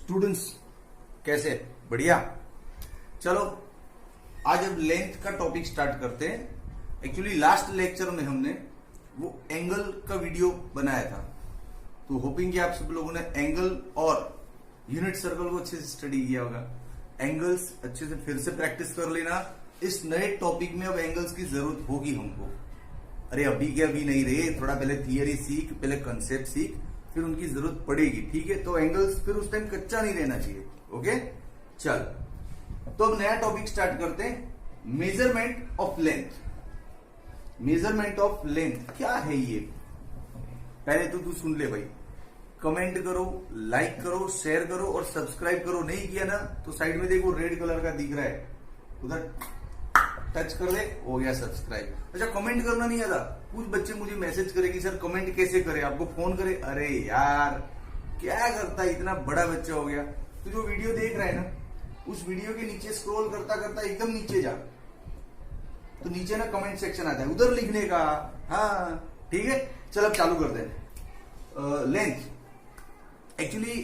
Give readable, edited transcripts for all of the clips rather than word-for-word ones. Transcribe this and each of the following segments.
Students कैसे? बढ़िया। चलो आज अब लेंथ का टॉपिक स्टार्ट करते हैं। एक्चुअली लास्ट लेक्चर में हमने वो एंगल का वीडियो बनाया था, तो होपिंग कि आप सब लोगों ने एंगल और यूनिट सर्कल को अच्छे से स्टडी किया होगा। एंगल्स अच्छे से फिर से प्रैक्टिस कर लेना। इस नए टॉपिक में अब एंगल्स की जरूरत होगी हमको। अरे अभी के अभी नहीं रहे, थोड़ा पहले थियरी सीख, पहले कंसेप्ट सीख, फिर उनकी जरूरत पड़ेगी। ठीक है, तो एंगल्स फिर उस टाइम कच्चा नहीं रहना चाहिए। ओके चल, तो अब नया टॉपिक स्टार्ट करते हैं। Measurement of length. Measurement of length क्या है ये? पहले तो तू सुन ले भाई, कमेंट करो, लाइक करो, शेयर करो और सब्सक्राइब करो। नहीं किया ना तो साइड में देखो रेड कलर का दिख रहा है, उधर टच कर ले, हो गया सब्सक्राइब। अच्छा, कमेंट करना नहीं आता। कुछ बच्चे मुझे मैसेज करे कि सर कमेंट कैसे करे, आपको फोन करे। अरे यार क्या करता है, इतना बड़ा बच्चा हो गया। तो जो वीडियो देख रहा है ना, उस वीडियो के नीचे स्क्रॉल करता करता एकदम नीचे जा, तो नीचे ना कमेंट सेक्शन आता है, उधर लिखने का। हाँ ठीक है, चल अब चालू करते हैं। लेंथ एक्चुअली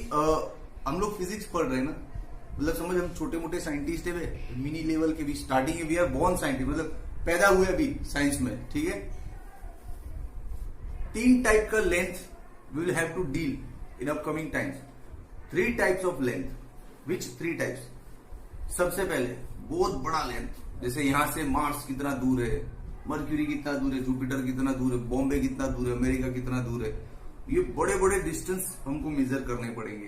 हम लोग फिजिक्स पढ़ रहे हैं ना, मतलब समझ, हम छोटे मोटे साइंटिस्ट है, मिनी लेवल के भी, स्टार्टिंग है, वी आर बोर्न साइंटिस्ट, मतलब पैदा हुए अभी साइंस में। ठीक है, 3 टाइप का length we will have to deal in upcoming times. 3 types of length. Which 3 types? सबसे पहले बहुत बड़ा लेंथ, जैसे यहां से मार्स कितना दूर है, मर्क्यूरी कितना दूर है, जुपिटर कितना दूर है, बॉम्बे कितना दूर है, अमेरिका कितना दूर है। ये बड़े बड़े डिस्टेंस हमको मेजर करने पड़ेंगे।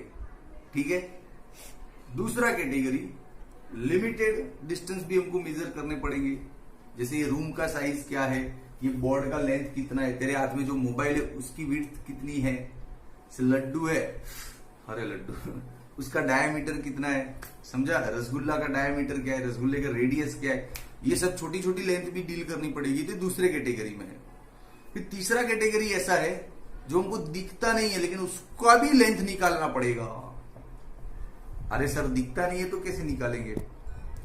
ठीक है। दूसरा कैटेगरी, लिमिटेड डिस्टेंस भी हमको मेजर करने पड़ेंगे। जैसे ये रूम का साइज क्या है, ये बोर्ड का लेंथ कितना है, तेरे हाथ में जो मोबाइल है उसकी विड्थ कितनी है, लड्डू है, अरे लड्डू उसका डायमीटर कितना है, समझा? रसगुल्ला का डायमीटर क्या है, रसगुल्ले का रेडियस क्या है, ये सब छोटी छोटी लेंथ भी डील करनी पड़ेगी। तो दूसरे कैटेगरी में है। फिर तीसरा कैटेगरी ऐसा है जो हमको दिखता नहीं है लेकिन उसका भी लेंथ निकालना पड़ेगा। अरे सर दिखता नहीं है तो कैसे निकालेंगे?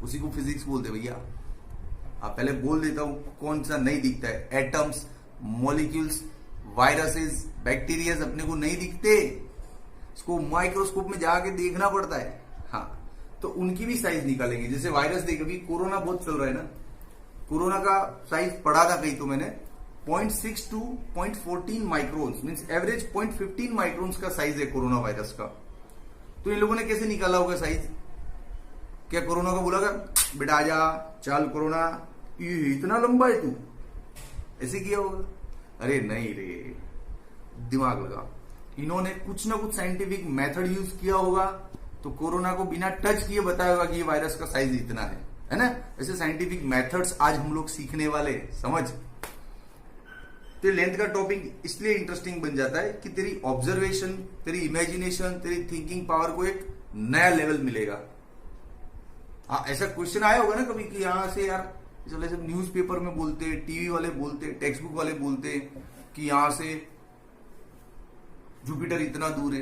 उसी को फिजिक्स बोलते भैया। आप पहले बोल देता हूं कौन सा नहीं दिखता है। एटम्स, मॉलिक्यूल्स, वायरसेस, बैक्टीरियाज अपने को नहीं दिखते, इसको माइक्रोस्कोप में जाके देखना पड़ता है। हाँ, तो उनकी भी साइज निकालेंगे। जैसे वायरस देख, अभी कोरोना बहुत चल रहा है ना, कोरोना का साइज पढ़ा था कहीं तो मैंने, 0.6 to 0.14 microns, means average 0.15 microns का साइज है कोरोना वायरस का। तो इन लोगों ने कैसे निकाला होगा साइज? क्या कोरोना को बोला बेटा आजा, चल कोरोना, इतना लंबा है तू, ऐसे किया होगा? अरे नहीं रे, दिमाग लगा। इन्होंने कुछ ना कुछ साइंटिफिक मेथड यूज किया होगा, तो कोरोना को बिना टच किए बताया होगा कि ये वायरस का साइज इतना है ना? ऐसे साइंटिफिक मेथड्स आज हम लोग सीखने वाले, समझ? तो लेंथ का टॉपिक इसलिए इंटरेस्टिंग बन जाता है कि तेरी ऑब्जर्वेशन, तेरी इमेजिनेशन, तेरी थिंकिंग पावर को एक नया लेवल मिलेगा। हाँ, ऐसा क्वेश्चन आया होगा ना कभी कि यहां से यार, चले सब न्यूज़पेपर में बोलते, टीवी वाले बोलते, टेक्स्ट बुक वाले बोलते कि यहां से जुपिटर इतना दूर है।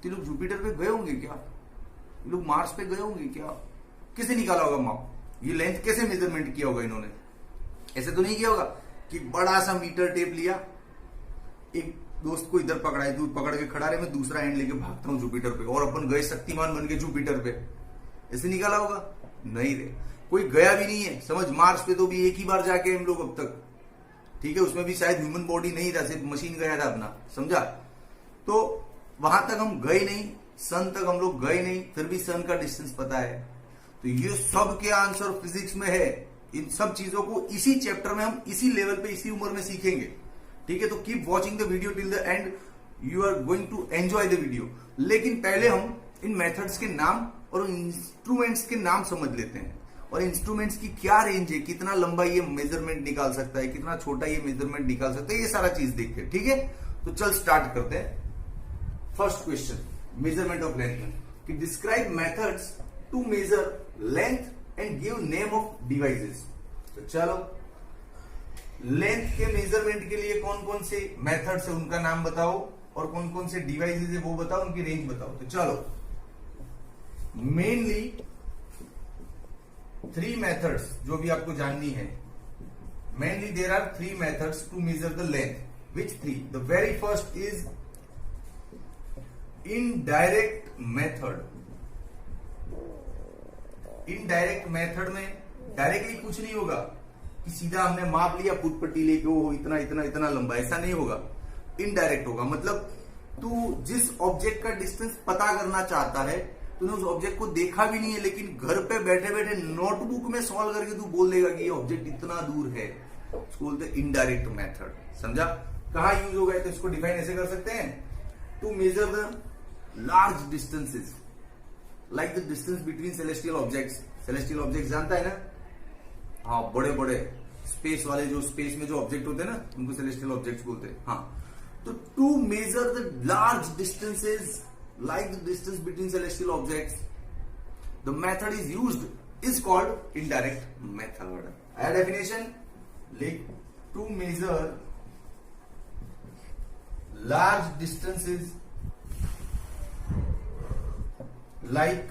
तो लोग जुपिटर पे गए होंगे क्या? लोग मार्स पे गए होंगे क्या? किसे निकाला होगा माप? ये लेंथ कैसे मेजरमेंट किया होगा इन्होंने? ऐसे तो नहीं किया होगा कि बड़ा सा मीटर टेप लिया, एक दोस्त को इधर पकड़ा है, दूर पकड़ के खड़ा रहे, मैं दूसरा एंड लेके भागता हूं जुपिटर पे, और अपन गए शक्तिमान बन के जुपिटर पे। ऐसे निकाला होगा? नहीं रे, कोई गया भी नहीं है। समझ, मार्स पे तो भी एक ही बार जाके हम लोग अब तक। ठीक है, उसमें भी शायद ह्यूमन बॉडी नहीं था, सिर्फ मशीन गया था अपना, समझा? तो वहां तक हम गए नहीं, सन तक हम लोग गए नहीं, फिर भी सन का डिस्टेंस पता है। तो ये सब के आंसर फिजिक्स में है। इन सब चीजों को इसी चैप्टर में हम इसी लेवल पे, इसी उम्र में सीखेंगे। ठीक है, तो keep watching the video till the end, you are going to enjoy the video. लेकिन पहले हम इन मेथड्स के नाम और इंस्ट्रूमेंट्स के नाम समझ लेते हैं, और इंस्ट्रूमेंट्स की क्या रेंज है, कितना लंबा ये मेजरमेंट निकाल सकता है, कितना छोटा ये मेजरमेंट निकाल सकता है, ये सारा चीज देखते हैं। ठीक है, तो चल स्टार्ट करते हैं। First question, measurement of length, कि describe methods to measure length and give name of devices. तो चलो, लेंथ के मेजरमेंट के लिए कौन कौन से मेथड्स है उनका नाम बताओ, और कौन कौन से डिवाइसेस है वो बताओ, उनकी रेंज बताओ। तो चलो, मेनली 3 मेथड्स जो भी आपको जाननी है। Mainly there are 3 methods to measure the length. Which 3? The very first is indirect method, indirect method में डायरेक्टली कुछ नहीं होगा कि सीधा हमने माप लिया फुट पट्टी लेके वो इतना इतना इतना लंबा, ऐसा नहीं होगा। इनडायरेक्ट होगा मतलब तू जिस ऑब्जेक्ट का डिस्टेंस पता करना चाहता है तूने उस ऑब्जेक्ट को देखा भी नहीं है, लेकिन घर पे बैठे बैठे नोटबुक में सॉल्व करके तू बोल देगा कि ये ऑब्जेक्ट इतना दूर है। उसको बोलते हैं इनडायरेक्ट मेथड। समझा? कहां यूज होगा तो इसको डिफाइन ऐसे कर सकते हैं, to measure the large distances like the distance between celestial objects. Celestial objects जानता है ना? हाँ, बड़े बड़े स्पेस वाले, जो स्पेस में जो ऑब्जेक्ट होते हैं ना, उनको सेलेस्टियल ऑब्जेक्ट्स बोलते हैं। हाँ, तो to measure the large distances like the distance between celestial objects, the method is called indirect method. Add definition, like to measure large distances like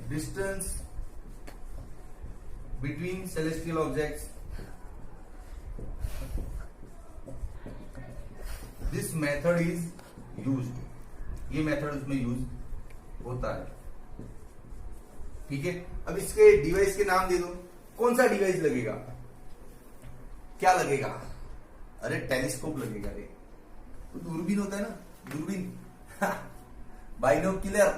distance between celestial objects, this method is used, ये method उसमें use होता है। ठीक है, अब इसके device के नाम दे दो। कौन सा डिवाइस लगेगा? क्या लगेगा? अरे टेलीस्कोप लगेगा रे। तो दूरबीन होता है ना, दूरबीन बाइनोक्यूलर,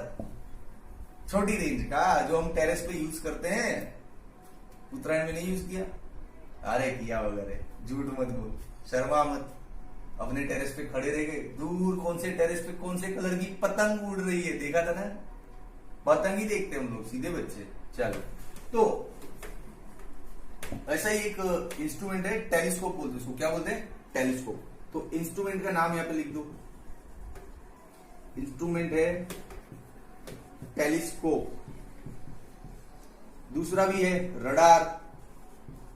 छोटी रेंज का, जो हम टेरेस पे यूज करते हैं। उत्तरायण में नहीं यूज किया? अरे किया वगैरह, झूठ मत बोल, शर्मा मत। अपने टेरेस पे खड़े रह गए, दूर कौन से टेरेस पे कौन से कलर की पतंग उड़ रही है, देखा था ना? पतंग ही देखते हम लोग, सीधे बच्चे। चलो, तो ऐसा ही एक इंस्ट्रूमेंट है, टेलीस्कोप बोलते हैं उसको। क्या बोलते हैं? टेलीस्कोप। तो इंस्ट्रूमेंट का नाम यहां पे लिख दो, इंस्ट्रूमेंट है टेलीस्कोप। दूसरा भी है रडार।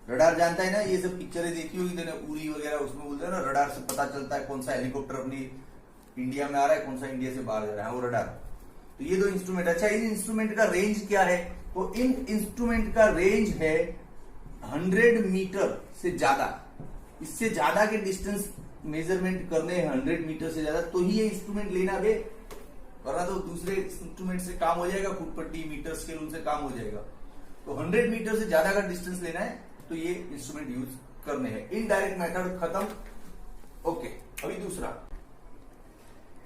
रडार जानता है ना? ये सब पिक्चरें देखी होगी तूने, उरी वगैरह, उसमें बोलते हैं ना रडार से पता चलता है कौन सा हेलीकॉप्टर अपनी इंडिया में आ रहा है, कौन सा इंडिया से बाहर जा रहा है, वो रडार। तो ये दो इंस्ट्रूमेंट। अच्छा, इन इंस्ट्रूमेंट का रेंज क्या है? तो इन इंस्ट्रूमेंट का रेंज है 100 मीटर से ज्यादा। इससे ज्यादा के डिस्टेंस मेजरमेंट करने हैं 100 मीटर से ज्यादा, तो ही ये इंस्ट्रूमेंट लेना बे, वरना तो दूसरे इंस्ट्रूमेंट से काम हो जाएगा, फुट पट्टी, मीटर स्केल, उनसे काम हो जाएगा। तो 100 मीटर से ज्यादा का डिस्टेंस लेना है तो ये इंस्ट्रूमेंट यूज करने हैं। इनडायरेक्ट मेथड खत्म। ओके, अभी दूसरा।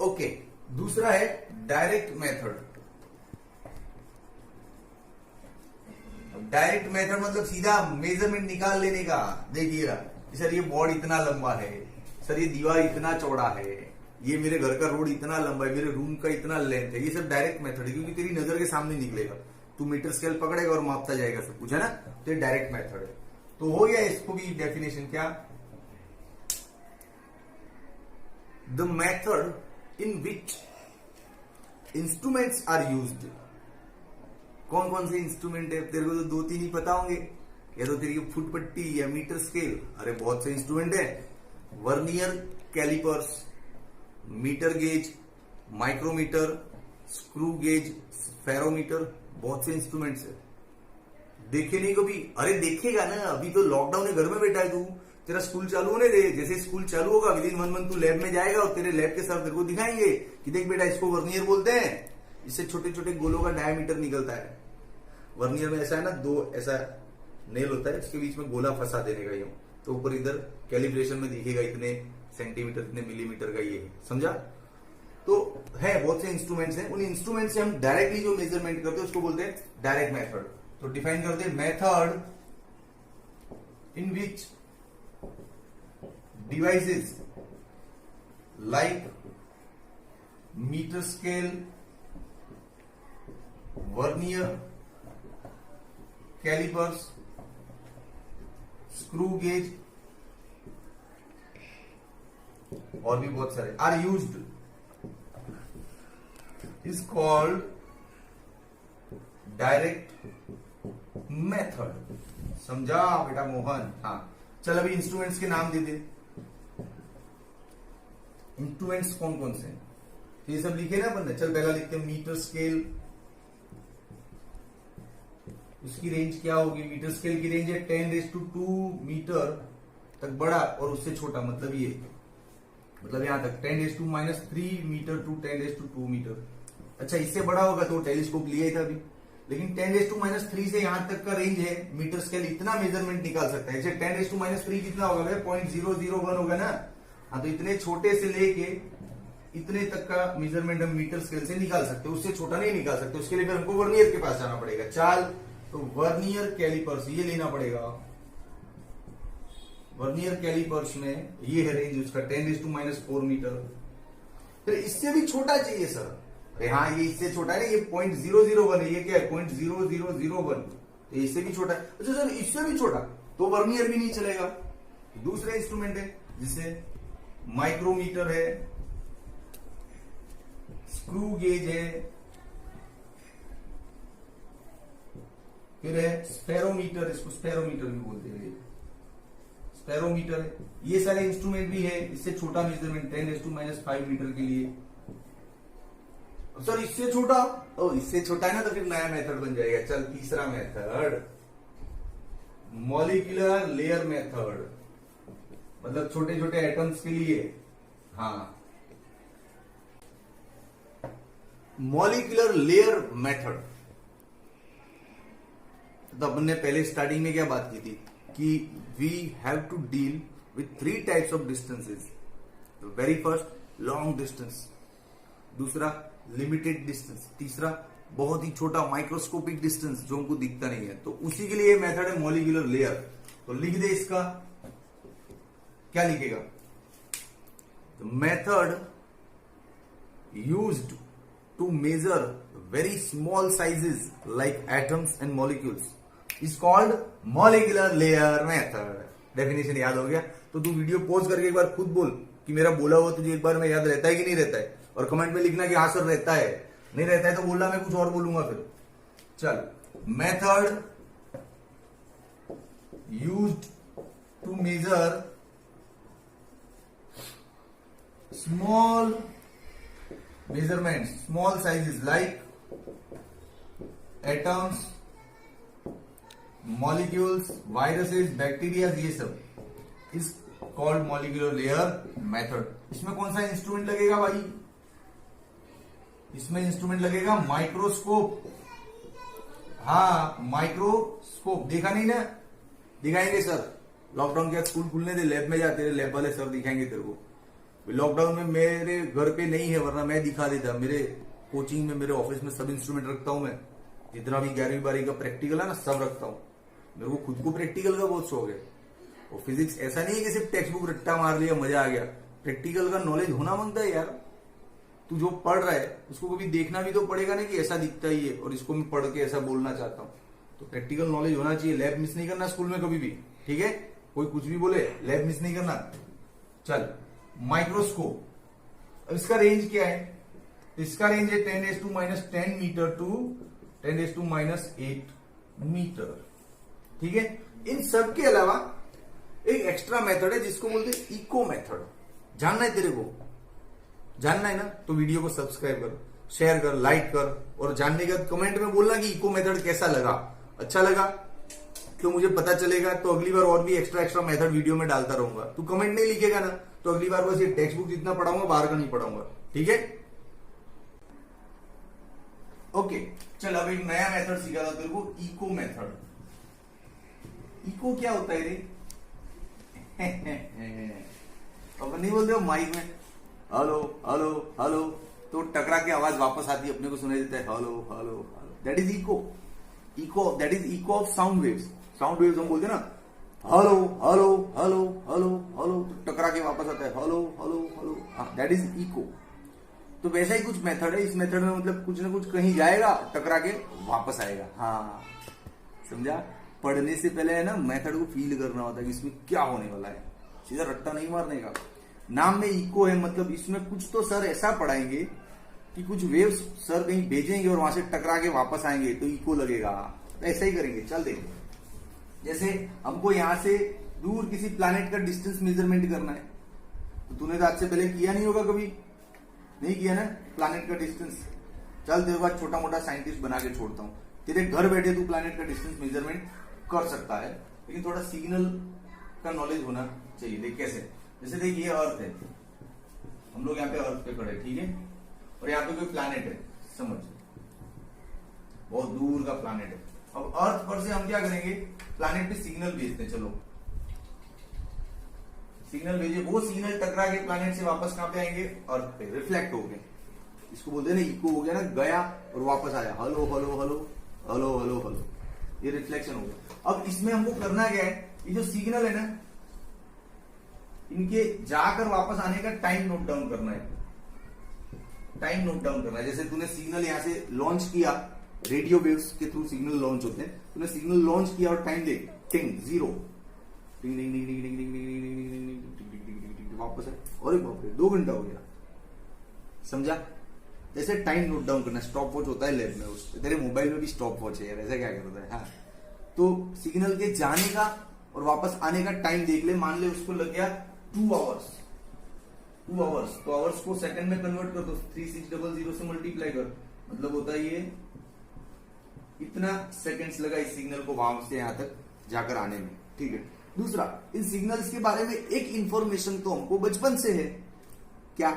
ओके, दूसरा है डायरेक्ट मेथड। डायरेक्ट मेथड मतलब सीधा मेजरमेंट निकाल लेने का। देखिएगा, सर ये बोर्ड इतना लंबा है, सर ये दीवार इतना चौड़ा है, ये मेरे घर का रोड इतना लंबा है, मेरे रूम का इतना लेंथ है। ये सब डायरेक्ट मेथड है, क्योंकि तेरी नजर के सामने निकलेगा, तू मीटर स्केल पकड़ेगा और मापता जाएगा सब कुछ, है ना? तो ये डायरेक्ट मेथड है। तो हो गया इसको भी डेफिनेशन। क्या? The method in which instruments are used. कौन कौन से इंस्ट्रूमेंट है? तेरे को तो 2-3 ही पता होंगे, या तो तेरी फुट पट्टी या मीटर स्केल। अरे बहुत से इंस्ट्रूमेंट है, vernier callipers, metre gauge, micrometer, screw gauge, ferrometer, बहुत से इंस्ट्रूमेंट्स है। देखे नहीं कभी? अरे देखेगा ना, अभी तो लॉकडाउन है, घर में बैठा है तू, तेरा स्कूल चालू होने दे। जैसे स्कूल चालू होगा विद इन 1 मंथ तू लैब में जाएगा और तेरे लैब के सर तेरे को दिखाएंगे कि देख बेटा, इसको वर्नियर बोलते हैं, इससे छोटे छोटे गोलों का डायमीटर निकलता है। वर्नियर में ऐसा है ना, 2 ऐसा नेल होता है, इसके बीच में गोला फंसा देने का, यूं तो ऊपर इधर कैलिब्रेशन में दिखेगा इतने सेंटीमीटर, इतने मिलीमीटर का। ये समझा? तो है बहुत से इंस्ट्रूमेंट्स हैं, उन इंस्ट्रूमेंट से हम डायरेक्टली जो मेजरमेंट करते हैं उसको बोलते हैं डायरेक्ट मेथड। तो डिफाइन करते हैं, method in which devices like metre scale, vernier callipers, screw gauge और भी बहुत सारे are used is called direct method. समझा बेटा मोहन? हाँ, चल अभी इंस्ट्रूमेंट्स के नाम दे दे। इंस्ट्रूमेंट्स कौन कौन से हैं? ये सब लिखे ना अपन ने। चल पहला लिखते हैं मीटर स्केल। उसकी रेंज क्या होगी? मीटर स्केल की रेंज है 10⁻²मीटर तक बड़ा और उससे छोटा, मतलब ये मतलब यहां तक 10⁻³ मीटर टू 10⁻² मीटर। अच्छा, इससे बड़ा होगा तो टेलीस्कोप लिया ही था अभी, लेकिन 10⁻³ से यहां तक का रेंज है, मीटर स्केल इतना मेजरमेंट निकाल सकता है। जैसे 10⁻³ कितना होगा भाई, 0.001 होगा ना। हाँ, तो इतने छोटे से लेके इतने तक का मेजरमेंट हम मीटर स्केल से निकाल सकते हैं, उससे छोटा नहीं निकाल सकते। उसके लिए फिर हमको वर्नियर के पास जाना पड़ेगा। चाल, तो वर्नियर कैलिपर्स ये लेना पड़ेगा। वर्नियर कैलिपर्स में ये है रेंज उसका 10⁻⁴ मीटर। फिर इससे भी छोटा चाहिए सर। अरे हाँ, ये इससे छोटा है ना, ये 0.001 है। ये क्या है, 0.0001। तो इससे भी छोटा है। अच्छा सर, इससे भी छोटा तो वर्नियर भी नहीं चलेगा। दूसरा इंस्ट्रूमेंट है जिसे माइक्रोमीटर है, स्क्रू गेज है, फिर है स्पेरोमीटर, इसको स्पेरोमीटर भी बोलते हैं। स्पेरोमीटर है। ये सारे इंस्ट्रूमेंट भी है। इससे छोटा मेजरमेंट 10⁻⁵ मीटर के लिए। सर इससे छोटा, ओ इससे छोटा है ना, तो फिर नया मेथड बन जाएगा। चल, तीसरा मेथड मॉलिक्यूलर लेयर मेथड, मतलब छोटे छोटे एटम्स के लिए। हाँ, मॉलिक्यूलर लेयर मेथड। तो अपन ने पहले स्टार्टिंग में क्या बात की थी कि we have to deal with 3 types of distances. Very first long distance, दूसरा लिमिटेड डिस्टेंस, तीसरा बहुत ही छोटा माइक्रोस्कोपिक डिस्टेंस जो हमको दिखता नहीं है। तो उसी के लिए मेथड है मॉलिक्यूलर लेयर। तो लिख दे इसका, क्या लिखेगा, method used to measure very small sizes like atoms and molecules is called molecular layer method। Definition याद हो गया तो तू वीडियो पॉज करके एक बार खुद बोल कि मेरा बोला हुआ तुझे एक बार में याद रहता है कि नहीं रहता है, और कमेंट में लिखना कि हाँ सर रहता है, नहीं रहता है तो बोलना मैं कुछ और बोलूंगा फिर। चल, method used to measure small measurements, small sizes like atoms, molecules, viruses, bacteria, ये सब is called molecular layer method। इसमें कौन सा इंस्ट्रूमेंट लगेगा भाई, इसमें इंस्ट्रूमेंट लगेगा माइक्रोस्कोप। हाँ, माइक्रोस्कोप देखा नहीं ना, दिखाएंगे सर। लॉकडाउन के बाद स्कूल खुलने दे, लैब में जाते, लैब वाले सर दिखाएंगे तेरे को। लॉकडाउन में मेरे घर पे नहीं है, वरना मैं दिखा देता। मेरे कोचिंग में, मेरे ऑफिस में सब इंस्ट्रूमेंट रखता हूं मैं। जितना भी 11वीं 12वीं का प्रैक्टिकल है ना, सब रखता हूं। मेरे को खुद को प्रैक्टिकल का बहुत शौक है। और फिजिक्स ऐसा नहीं है कि सिर्फ टेक्स्ट बुक रट्टा मार लिया मजा आ गया। प्रैक्टिकल का नॉलेज होना मांगता है यार। तू जो पढ़ रहा है उसको कभी देखना भी तो पड़ेगा ना कि ऐसा दिखता ही है, और इसको मैं पढ़ के ऐसा बोलना चाहता हूँ। तो प्रैक्टिकल नॉलेज होना चाहिए। लैब मिस नहीं करना स्कूल में कभी भी, ठीक है। कोई कुछ भी बोले, लैब मिस नहीं करना। चल, माइक्रोस्कोप, अब इसका रेंज क्या है, इसका रेंज है 10⁻10 मीटर टू 10⁻8 मीटर, ठीक है। इन सब के अलावा एक एक्स्ट्रा मेथड है जिसको बोलते हैं इको मेथड। जानना है तेरे को, जानना है ना, तो वीडियो को सब्सक्राइब कर, शेयर कर, लाइक कर, और जानने के बाद कमेंट में बोलना कि इको मेथड कैसा लगा। अच्छा लगा तो मुझे पता चलेगा, तो अगली बार और भी एक्स्ट्रा मेथड वीडियो में डालता रहूंगा। तू कमेंट नहीं लिखेगा ना, तो अगली बार बस ये टेक्स्ट बुक जितना पढ़ाऊंगा, बाहर का नहीं पढ़ाऊंगा, ठीक है। ओके, चल अब एक नया मेथड सीखा था तेरे को, इको मेथड। इको क्या होता है रे? अब नहीं बोलते हो माइक में हेलो हेलो हेलो, तो टकरा के आवाज वापस आती है, अपने को सुनाई देता है hello hello hello. That is echo. Echo, that is echo of sound waves. Sound waves हम बोलते हैं ना, hello hello hello hello hello, तो टकरा के वापस आता है hello hello hello, that is echo. तो वैसा ही कुछ मेथड है। इस मेथड में मतलब कुछ ना कुछ कहीं जाएगा, टकरा के वापस आएगा। हाँ, समझा। पढ़ने से पहले है ना, मेथड को फील करना होता है कि इसमें क्या होने वाला है, सीधा रट्टा नहीं मारने का। नाम में इको है, मतलब इसमें कुछ तो सर ऐसा पढ़ाएंगे कि कुछ वेव्स सर कहीं भेजेंगे और वहां से टकरा के वापस आएंगे, तो इको लगेगा। तो ऐसा ही करेंगे। चल देख, जैसे हमको यहां से दूर किसी प्लैनेट का डिस्टेंस मेजरमेंट करना है, तो तूने तो आज से पहले किया नहीं होगा, कभी नहीं किया ना प्लैनेट का डिस्टेंस। चल तेरे बाद छोटा मोटा साइंटिस्ट बना के छोड़ता हूं, तेरे घर बैठे तू प्लैनेट का डिस्टेंस मेजरमेंट कर सकता है, लेकिन थोड़ा सिग्नल का नॉलेज होना चाहिए। देख कैसे, जैसे देख ये अर्थ है, हम लोग यहाँ पे अर्थ पे खड़े, ठीक है, और यहाँ पे कोई प्लैनेट है, समझ, बहुत दूर का प्लैनेट है। अब अर्थ पर से हम क्या करेंगे, प्लैनेट पे सिग्नल भेजते हैं, चलो सिग्नल भेजिए, वो सिग्नल टकरा के प्लैनेट से वापस कहां पे आएंगे, अर्थ पे रिफ्लेक्ट हो गए, इसको बोलते हैं ना इको हो गया ना, गया और वापस आया, hello hello hello hello hello hello, ये रिफ्लेक्शन हो गया। अब इसमें हमको करना क्या है, ये जो सिग्नल है ना, इनके जाकर वापस आने का टाइम नोट डाउन करना है, टाइम नोट डाउन करना है। जैसे तूने सिग्नल यहां से लॉन्च किया, रेडियो वेव्स के थ्रू सिग्नल लॉन्च होते हैं, तूने सिग्नल लॉन्च किया और टाइम देख, टिंग 0, टिंग टिंग टिंग टिंग टिंग टिंग टिंग, वापस है, और बाप रे 2 घंटा हो गया, समझा? जैसे टाइम नोट डाउन करना, स्टॉप वॉच होता है लैब में, उस तेरे मोबाइल में भी स्टॉप वॉच है यार, ऐसा क्या करता है? हाँ, तो सिग्नल के जाने का और वापस आने का टाइम देख ले, मान ले उसको लग गया 2 आवर्स, 2 आवर्स, तो आवर्स को सेकंड में कन्वर्ट कर दो, 3600 से मल्टीप्लाई कर, मतलब होता है ये इतना सेकंड्स लगा इस सिग्नल को वहां से यहां तक जाकर आने में, ठीक है। दूसरा, इन सिग्नल्स के बारे में एक इंफॉर्मेशन तो हमको बचपन से है, क्या?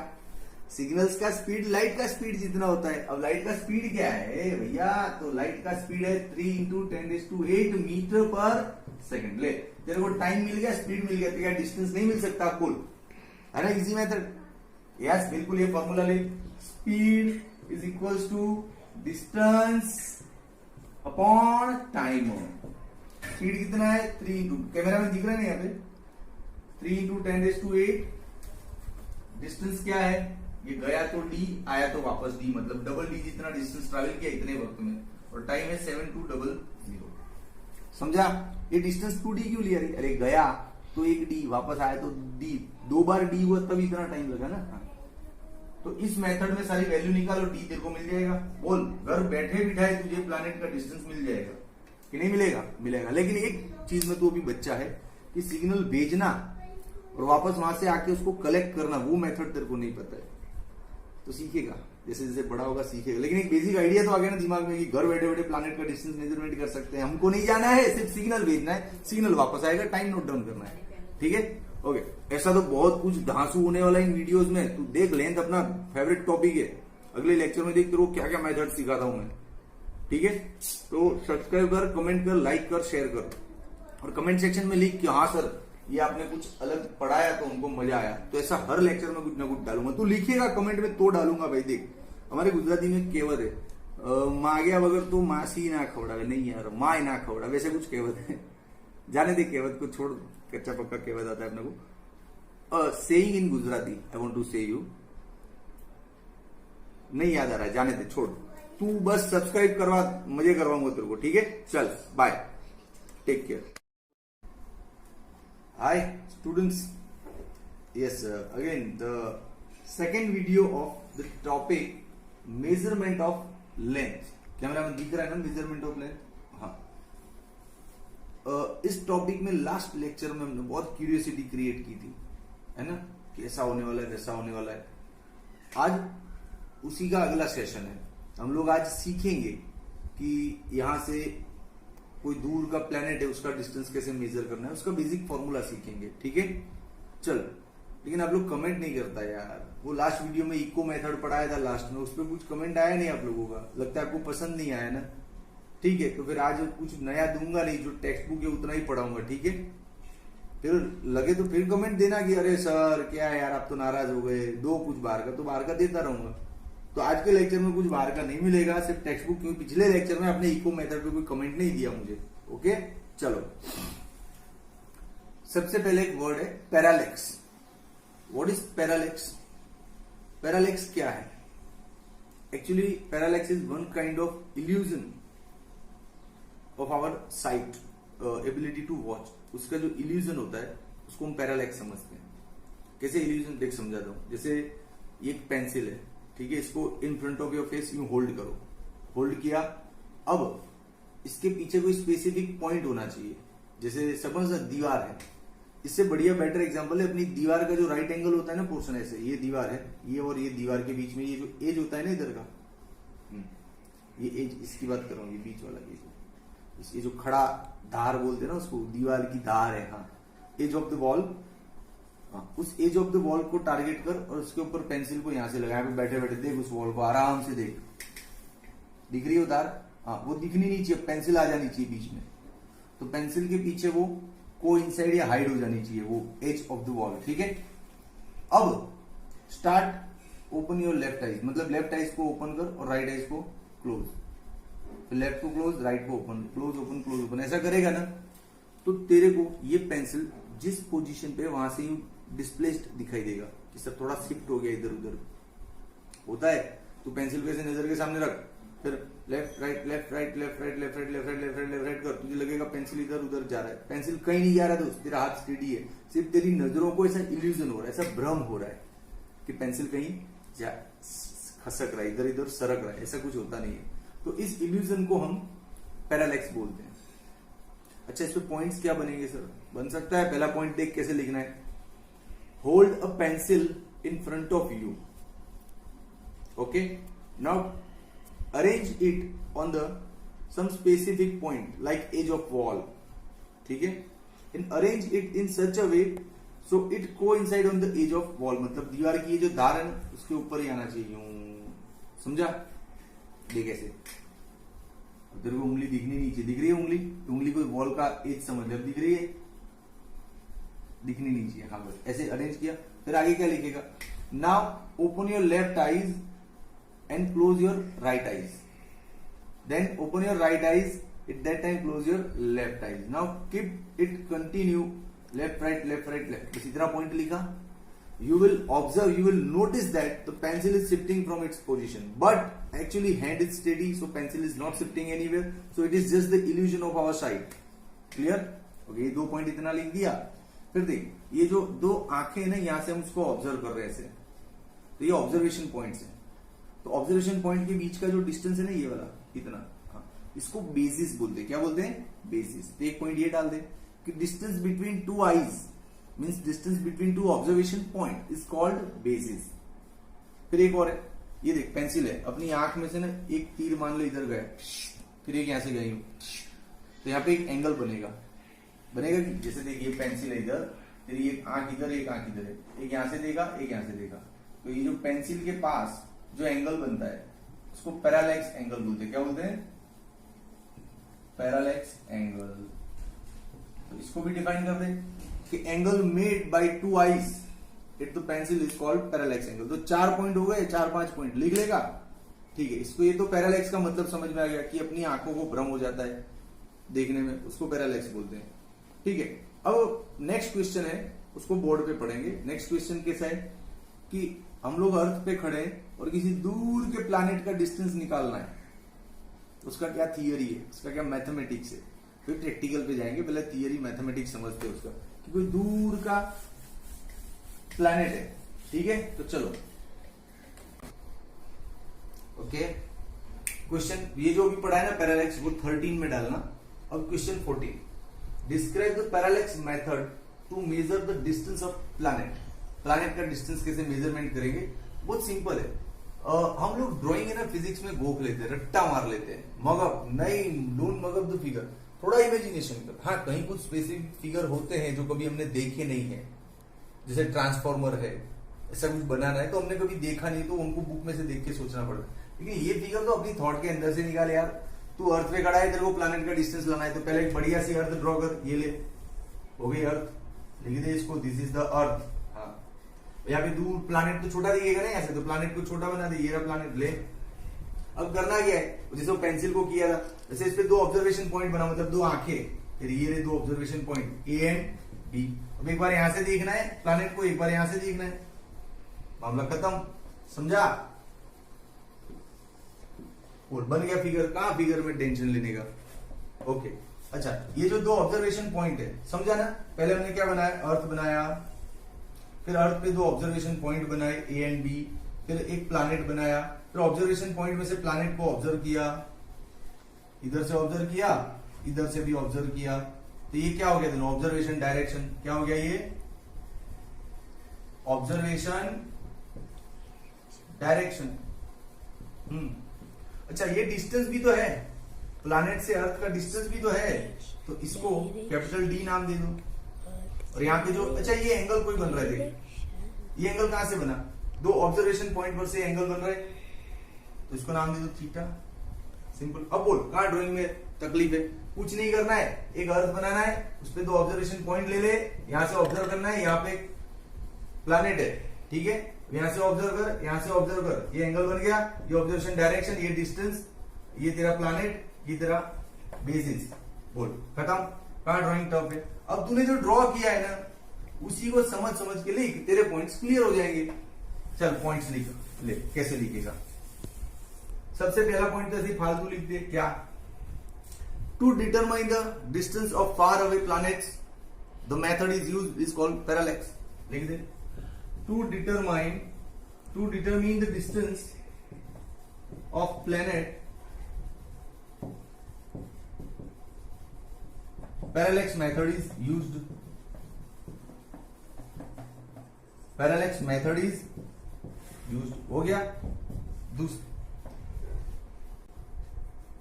सिग्नल्स का स्पीड लाइट का स्पीड जितना होता है। अब लाइट का स्पीड क्या है भैया, तो लाइट का स्पीड है 3 × 10⁸ मीटर पर सेकंड। ले, तेरे को टाइम मिल गया, स्पीड मिल गया, तो क्या डिस्टेंस नहीं मिल सकता कुल, है ना? इजी मेथड, यस बिल्कुल, ये फॉर्मूला ले, speed is equals to distance upon time. Speed कितना है 3 × कैमरा में दिख रहा है ना यहाँ पे, 3 × 10⁸। डिस्टेंस क्या है, ये गया तो d, आया तो वापस d, मतलब डबल d जितना डिस्टेंस ट्रैवल किया इतने वक्त में, और टाइम है 7200। समझा? ये डिस्टेंस 2d क्यों लिया? अरे गया तो 1d, वापस आया तो d, 2 बार d हुआ तब इतना टाइम लगा ना। तो इस मेथड में सारी वैल्यू निकालो, d तेरे को मिल जाएगा। बोल, घर बैठे बिठाए तुझे प्लैनेट का डिस्टेंस मिल जाएगा कि नहीं मिलेगा? मिलेगा। लेकिन एक चीज में तो अभी बच्चा है कि सिग्नल भेजना और वापस वहां से आके उसको कलेक्ट करना, वो मेथड तेरे को नहीं पता है, तो सीखेगा, जैसे जैसे बड़ा होगा सीखेगा। लेकिन एक बेसिक आइडिया तो आ गया ना दिमाग में कि घर बैठे बैठे प्लैनेट का डिस्टेंस मेजरमेंट कर सकते हैं। हमको नहीं जाना है, सिर्फ सिग्नल भेजना है, सिग्नल वापस आएगा, टाइम नोट डाउन करना है, ठीक है? ओके, ऐसा तो बहुत कुछ धांसू होने वाला इन वीडियोस में, तू देख, लेंथ अपना फेवरेट टॉपिक है, अगले लेक्चर में देख तेरे को क्या क्या मेथड सिखाता हूं मैं, ठीक है? तो सब्सक्राइब कर, कमेंट कर, लाइक कर, शेयर कर, और कमेंट सेक्शन में लिख कि हाँ सर ये आपने कुछ अलग पढ़ाया तो उनको मजा आया। तो ऐसा हर लेक्चर में कुछ ना कुछ डालूंगा, तू लिखिएगा कमेंट में तो डालूंगा भाई। देख, हमारे गुजराती में कहेवत है, मांग्या वगैर तो मासी ना खवड़ावे, नहीं यार माँ ना खवड़ा, वैसे कुछ कहेवत है, जाने दे कहेवत को, छोड़, कच्चा पक्का कहेवत आता है अपने को। Saying in Gujarati, I want to say you, नहीं याद आ रहा है, जाने दे, छोड़, तू बस सब्सक्राइब करवा, मजे करवाऊंगा तेरे को, ठीक है? चल bye, take care. Hi students, yes again the second video of the topic measurement of length। Camera में दिख रहा है ना मेजरमेंट ऑफ लेंथ? हाँ, इस टॉपिक में लास्ट लेक्चर में हमने बहुत क्यूरियोसिटी क्रिएट की थी, है ना, कि ऐसा होने वाला है, वैसा होने वाला है। आज उसी का अगला सेशन है। हम लोग आज सीखेंगे कि यहां से कोई दूर का प्लेनेट है, उसका डिस्टेंस कैसे मेजर करना है, उसका बेसिक फॉर्मूला सीखेंगे, ठीक है? चल, लेकिन आप लोग कमेंट नहीं करता यार। वो लास्ट वीडियो में इको मेथड पढ़ाया था लास्ट में, उस पर कुछ कमेंट आया नहीं आप लोगों का, लगता है आपको पसंद नहीं आया ना, ठीक है? तो फिर आज कुछ नया दूंगा नहीं, जो टेक्स्ट बुक है उतना ही पढ़ाऊंगा, ठीक है? फिर लगे तो फिर कमेंट देना कि अरे सर क्या है यार, आप तो नाराज हो गए, दो कुछ बाहर का, तो बाहर का देता रहूंगा। तो आज के लेक्चर में कुछ बाहर का नहीं मिलेगा, सिर्फ टेक्स्ट बुक, क्योंकि पिछले लेक्चर में आपने इको मेथड पे कोई कमेंट नहीं दिया मुझे, ओके? चलो, सबसे पहले एक वर्ड है parallax. What is parallax? Parallax क्या है? Actually parallax is one kind of illusion of our sight, ability to watch. उसका जो इल्यूजन होता है उसको हम पैरालेक्स समझते हैं। कैसे इल्यूजन, देख समझाता हूं। जैसे ये एक पेंसिल है, ठीक है, इसको इन फ्रंट ऑफ योर फेस यूं होल्ड करो, होल्ड किया, अब इसके पीछे कोई स्पेसिफिक पॉइंट होना चाहिए। जैसे सपोज दीवार है, इससे बढ़िया बेटर एग्जांपल है अपनी दीवार का जो राइट एंगल होता है ना पोर्शन, ऐसे ये दीवार है, ये और ये दीवार के बीच में ये जो एज होता है ना इधर का, ये एज, इसकी बात कर रहा हूं, ये बीच वाला एज, ये जो खड़ा धार बोलते हैं ना उसको, दीवार की धार है, हाँ, एज ऑफ द वॉल, उस एज ऑफ द वॉल को टारगेट कर और उसके ऊपर पेंसिल को यहां से लगा, पे बैठे बैठे देख उस वॉल को, आराम से देख, दिख रही है उतार? हाँ, वो दिखनी नहीं चाहिए, पेंसिल आ जानी चाहिए बीच में। तो पेंसिल के पीछे वो को इनसाइड या हाइड हो जानी चाहिए वो एज ऑफ द वॉल, ठीक है। अब start open your left eyes, मतलब लेफ्ट आइज को ओपन कर और राइट आइज को क्लोज। तो लेफ्ट को क्लोज, राइट को open, close open close open, ऐसा करेगा ना तो तेरे को ये पेंसिल जिस पोजीशन पे वहां से ही डिस्प्लेस्ड दिखाई देगा कि सर थोड़ा शिफ्ट हो गया इधर उधर, होता है। तो पेंसिल को ऐसे नजर के सामने रख, फिर left right left right left right left right left right left right left right कर, तुझे लगेगा पेंसिल इधर उधर जा रहा है। पेंसिल कहीं नहीं जा रहा दोस्त, तेरा हाथ स्टेडी है, सिर्फ तेरी नजरों को ऐसा इल्यूजन हो रहा है, ऐसा भ्रम हो रहा है कि पेंसिल कहीं खसक रहा है, इधर इधर सरक रहा है, ऐसा कुछ होता नहीं है। तो इस इल्यूजन को हम पैरालैक्स बोलते हैं। अच्छा, इस पे पॉइंट्स क्या बनेंगे सर? बन सकता है, पहला पॉइंट देख कैसे लिखना है, hold a pencil in front of you, okay, now arrange it on the some specific point like edge of wall, ठीक है, in arrange it in such a way so it coincide on the edge of wall, मतलब दीवार की ये जो धार है ना उसके ऊपर ही आना चाहिए, यूं, समझा? देख ऐसे, तेरे को उंगली दिखनी नहीं चाहिए, दिख रही है उंगली? उंगली को वॉल का एज समझ ले, अब दिख रही है? दिखनी नहीं चाहिए, हाँ बस ऐसे अरेंज किया। फिर आगे क्या लिखेगा, now open your left eyes and close your right eyes, then open your right eyes, at that time close your left eyes, now keep it continue left right left right left, बस इतना point लिखा। You will observe, you will notice that the pencil is shifting from its position, but actually hand is steady, so pencil is not shifting anywhere, so it is just the illusion of our sight. Clear? Okay, ये दो point इतना लिख दिया। फिर देख, ये जो दो आंखें ना, यहां से हम उसको ऑब्जर्व कर रहे हैं ऐसे, तो ये ऑब्जर्वेशन पॉइंट्स है। तो ऑब्जर्वेशन पॉइंट के बीच का जो डिस्टेंस है ना, ये वाला इतना, इसको बेसिस बोलते हैं। क्या बोलते हैं? बेसिस। तो एक पॉइंट ये डाल दे कि distance between two eyes means distance between two observation point is called basis. फिर एक और है, ये देख पेंसिल है, अपनी आंख में से ना एक तीर मान लो इधर गया, फिर एक यहां से गई, तो यहाँ पे एक एंगल बनेगा कि जैसे देख ये पेंसिल है इधर, फिर ये आंख इधर, एक आंख इधर है, एक यहां से देगा, एक यहां से देगा, तो ये जो पेंसिल के पास जो एंगल बनता है उसको पैरालैक्स एंगल बोलते हैं। क्या बोलते हैं? Parallax angle. तो इसको भी डिफाइन कर दे कि angle made by two eyes at the pencil is called parallax angle. तो 4 पॉइंट हो गए, 4-5 पॉइंट लिख लेगा, ठीक है। इसको ये तो पैरालैक्स का मतलब समझ में आ गया कि अपनी आंखों को भ्रम हो जाता है देखने में, उसको पैरालैक्स बोलते हैं, ठीक है। अब नेक्स्ट क्वेश्चन है, उसको बोर्ड पे पढ़ेंगे। नेक्स्ट क्वेश्चन कैसा है कि हम लोग अर्थ पे खड़े और किसी दूर के प्लैनेट का डिस्टेंस निकालना है, उसका क्या थियरी है, उसका क्या मैथमेटिक्स है। फिर प्रैक्टिकल पे जाएंगे, पहले थियरी मैथमेटिक्स समझते हैं उसका कि कोई दूर का प्लैनेट है, ठीक है। तो चलो ओके, क्वेश्चन ये जो भी पढ़ा है ना पैरालैक्स, वो 13 में डालना। अब question 14, describe the parallax method to measure the distance of planet. Planet का डिस्टेंस कैसे मेजरमेंट करेंगे? बहुत सिंपल है। हम लोग ड्राइंग है ना फिजिक्स में गोख लेते हैं, रट्टा मार लेते हैं, मगअप नहीं, डोंट मगअप द फिगर, थोड़ा इमेजिनेशन कर। हाँ, कहीं कुछ स्पेसिफिक फिगर होते हैं जो कभी हमने देखे नहीं है, जैसे ट्रांसफॉर्मर है, ऐसा कुछ बनाना है तो हमने कभी देखा नहीं, तो उनको बुक में से देख के सोचना पड़ता है। लेकिन ये फिगर तो अपनी थॉट के अंदर से निकाल यार। तू अर्थ पे खड़ा है, तेरे को प्लैनेट का डिस्टेंस लाना है, तो पहले एक बढ़िया सी अर्थ ड्रॉ कर, ये ले, हो गई अर्थ, लिख दे इसको, दिस इज द अर्थ। हाँ, यहाँ पे दूर प्लैनेट तो छोटा दिखेगा ना ऐसे, तो प्लैनेट को छोटा बना दे, ये रहा प्लैनेट, ले। अब करना क्या है, जैसे वो पेंसिल को किया था, जैसे इस पे 2 ऑब्जर्वेशन पॉइंट बना, मतलब 2 आंखें, फिर ये रहे 2 observation point A and B. अब एक बार यहां से देखना है प्लैनेट को, एक बार यहां से देखना है, मामला खत्म, समझा? और बन गया फिगर। कहां फिगर में टेंशन लेने का, ओके। अच्छा, ये जो 2 ऑब्जर्वेशन पॉइंट है, समझा ना? पहले हमने क्या बनाया, अर्थ बनाया, फिर अर्थ पे 2 ऑब्जर्वेशन पॉइंट बनाए ए एंड बी, फिर एक प्लैनेट बनाया, फिर ऑब्जर्वेशन पॉइंट में से प्लैनेट को ऑब्जर्व किया, इधर से ऑब्जर्व किया, इधर से भी ऑब्जर्व किया, तो ये क्या हो गया दोनों? Observation direction. क्या हो गया ये? Observation direction. अच्छा, ये डिस्टेंस भी तो है, प्लैनेट से अर्थ का डिस्टेंस भी तो है, तो इसको कैपिटल डी नाम दे दो। और यहाँ पे जो, अच्छा ये एंगल कोई बन रहा है, देखिए ये एंगल कहां से बना, दो ऑब्जर्वेशन पॉइंट पर से एंगल बन रहा है, तो इसको नाम दे दो थीटा, सिंपल। अब बोल कहां ड्राइंग में तकलीफ है, कुछ नहीं करना है, एक अर्थ बनाना है, उस पर दो ऑब्जर्वेशन पॉइंट ले ले, यहां से ऑब्जर्व करना है, यहाँ पे प्लैनेट है, ठीक है, यहां से ऑब्जर्व कर, यहां से ऑब्जर्व कर, ये एंगल बन गया, ये ऑब्जर्वेशन डायरेक्शन, ये डिस्टेंस, ये तेरा प्लैनेट, ये तेरा बेसिस, बोल खत्म। कहां ड्राइंग टफ है। अब तूने जो ड्रॉ किया है ना उसी को समझ समझ के लिख, तेरे पॉइंट्स क्लियर हो जाएंगे। चल पॉइंट्स लिख ले, कैसे लिखेगा। सबसे पहला पॉइंट तो ऐसे फालतू लिख दे, क्या, to determine the distance of far away planets the method is called parallax. लिख दे, to determine the distance of planet parallax method is used, parallax method is used, हो गया।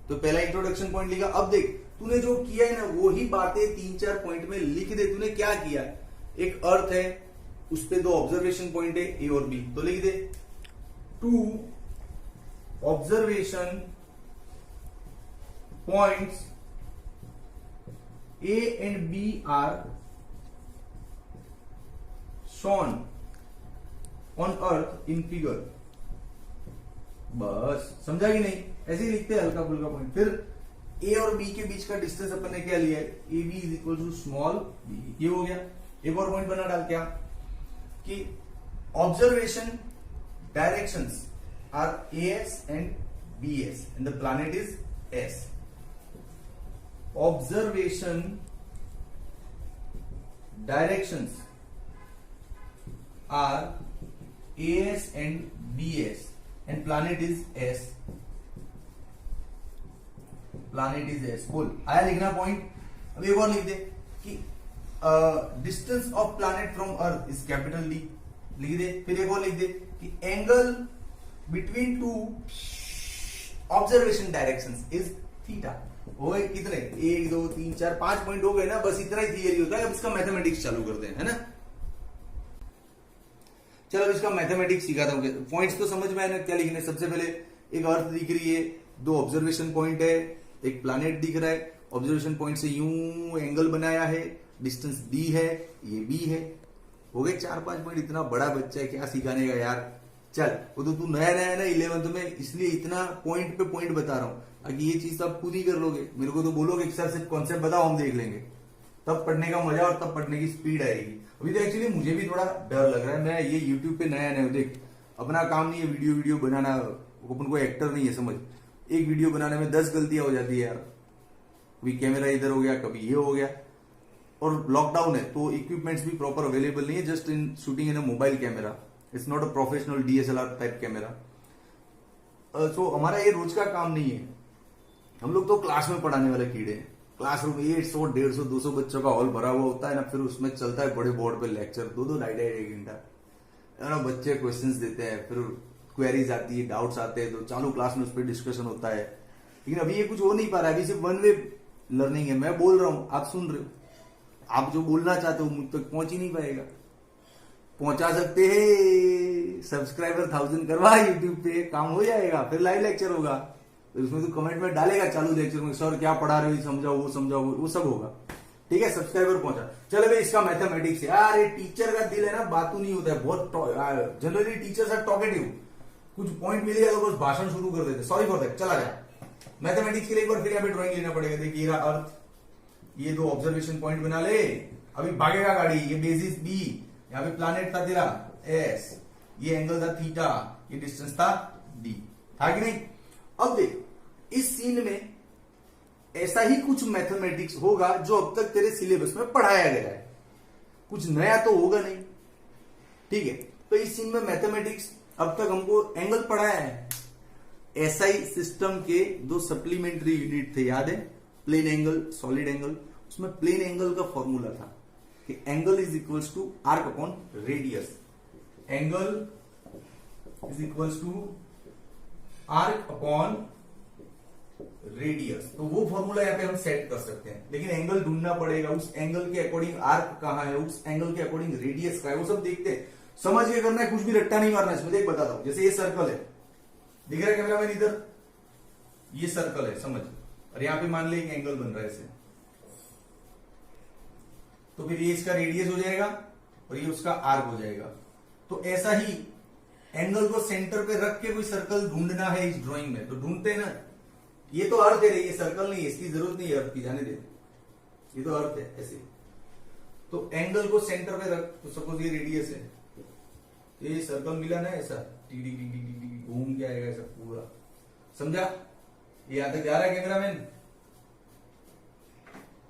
तो पहला इंट्रोडक्शन पॉइंट लिखा। अब देख तूने जो किया है ना वही बातें 3-4 पॉइंट में लिख दे। तूने क्या किया, एक अर्थ है उस पे दो ऑब्जर्वेशन पॉइंट है ए और बी, तो लिख दे two observation points A and B are shown on Earth in figure। बस समझा कि नहीं, ऐसे ही लिखते हैं हल्का फुल्का पॉइंट। फिर A और B के बीच का डिस्टेंस अपन ने क्या लिया है, A B is equal to small b, ये हो गया। एक और पॉइंट बना डाल, क्या कि observation directions are AS and BS and the planet is S। observation directions are AS and BS and planet is S, planet is S। बोल आया लिखना पॉइंट। अब एक और लिख दे कि distance of planet from earth is capital D, लिख दे। फिर एक और लिख दे कि angle between two observation directions is theta. हो गए कितने, 1 2 3 4 5 पॉइंट हो गए ना, बस इतना ही थियरी होता है। अब इसका मैथमेटिक्स चालू करते हैं, है ना। चलो अब इसका मैथमेटिक्स सिखाता हूं। पॉइंट्स तो समझ में आया ना, क्या लिखने। सबसे पहले एक अर्थ दिख रही है, दो ऑब्जर्वेशन पॉइंट है, एक प्लैनेट दिख रहा है, ऑब्जर्वेशन पॉइंट से यूं एंगल बनाया है, डिस्टेंस डी है, ये बी है। हो गए 4-5 पॉइंट। इतना बड़ा बच्चा है, क्या सिखाने का यार। चल वो तो तू नया नया है ना 11th में, इसलिए इतना पॉइंट पे पॉइंट बता रहा हूं। अगर ये चीज तो आप खुद ही कर लोगे, मेरे को तो बोलोगे कि सर सिर्फ कॉन्सेप्ट बताओ, हम देख लेंगे, तब पढ़ने का मजा और तब पढ़ने की स्पीड आएगी। अभी तो एक्चुअली मुझे भी थोड़ा डर लग रहा है, मैं ये यूट्यूब पे नया नया, देख अपना काम नहीं है वीडियो बनाना, अपन को एक्टर नहीं है समझ। एक वीडियो बनाने में 10 गलतियां हो जाती है यार, कभी कैमरा इधर हो गया, कभी ये हो गया, और लॉकडाउन है तो इक्विपमेंट्स भी प्रॉपर अवेलेबल नहीं है, just in shooting in a mobile camera, it's not a professional DSLR type camera. So हमारा ये रोज का काम नहीं है। हम लोग तो क्लास में पढ़ाने वाले कीड़े हैं। क्लासरूम में 100 150 200 बच्चों का हॉल भरा हुआ होता है ना, फिर उसमें चलता है बड़े बोर्ड पे लेक्चर 2-2 ढाई-ढाई घंटा ना, बच्चे क्वेश्चंस देते हैं, फिर क्वेरीज आती है, डाउट्स आते हैं, तो चालू क्लास में उस पर डिस्कशन होता है। लेकिन अभी ये कुछ हो नहीं पा रहा है, अभी सिर्फ वन वे लर्निंग है। मैं बोल रहा हूं, आप सुन रहे हो, आप जो बोलना चाहते हो मुझ तक पहुंच ही नहीं पाएगा। पहुंचा सकते हैं, सब्सक्राइबर 1000 करवा यूट्यूब पे, काम हो जाएगा, फिर लाइव लेक्चर होगा, तो उसमें तो कमेंट में डालेगा चालू लेक्चर में, सर क्या पढ़ा रहे हो, समझाओ वो सब होगा, ठीक है। सब्सक्राइबर पहुंचा। चलो भाई इसका मैथमेटिक्स है यार, ये टीचर का दिल है ना, बातू नहीं होता है बहुत। जनरली टीचर्स आर टॉकेटिव, कुछ पॉइंट मिल गया तो बस भाषण शुरू कर देते, सॉरी फॉर दैट, चला जाए। मैथमेटिक्स के लिए एक बार फिर यहाँ पे ड्रॉइंग लेना पड़ेगा। देखिए अर्थ, ये दो ऑब्जर्वेशन पॉइंट बना ले, अभी भागेगा गाड़ी, ये बेसिस बी, यहाँ पे प्लैनेट था तेरा एस, ये एंगल था थीटा, ये डिस्टेंस था डी, था कि नहीं। अब देख इस सीन में ऐसा ही कुछ मैथमेटिक्स होगा जो अब तक तेरे सिलेबस में पढ़ाया गया है, कुछ नया तो होगा नहीं, ठीक है। तो इस सीन में मैथमेटिक्स अब तक हमको एंगल पढ़ाया है। एसआई सिस्टम के दो सप्लीमेंट्री यूनिट थे, याद है, प्लेन एंगल, सॉलिड एंगल। उसमें प्लेन एंगल का फॉर्मूला था कि angle is equals to arc upon radius, angle is equals to arc upon radius, तो वो फॉर्मूला यहाँ पे हम सेट कर सकते हैं, लेकिन एंगल ढूंढना पड़ेगा, उस एंगल के अकॉर्डिंग आर्क कहाँ है, उस एंगल के अकॉर्डिंग रेडियस कहाँ है, वो सब देखते हैं। समझ के करना है, कुछ भी रट्टा नहीं मारना है इसमें। देख बताता हूं, जैसे ये सर्कल है, दिख रहा है कैमरा मैन इधर, ये सर्कल है समझ, और यहां पे मान ले एक एंगल बन रहा है ऐसे, तो फिर ये इसका रेडियस हो जाएगा और ये उसका आर्क हो जाएगा। तो ऐसा ही एंगल को सेंटर पे रख के कोई सर्कल ढूंढना है इस ड्राइंग में, तो ढूंढते हैं ना। ये तो अर्थ है, ये सर्कल नहीं है, इसकी जरूरत नहीं है अर्थ की, जाने दे, ये तो अर्थ है ऐसे। तो एंगल को सेंटर पे रख, तो सपोज ये रेडियस है, ये सर्कल मिला ना ऐसा, T T T T T घूम के आएगा ऐसा पूरा, समझा? ये यहां तक जा रहा है कैमरा मैन,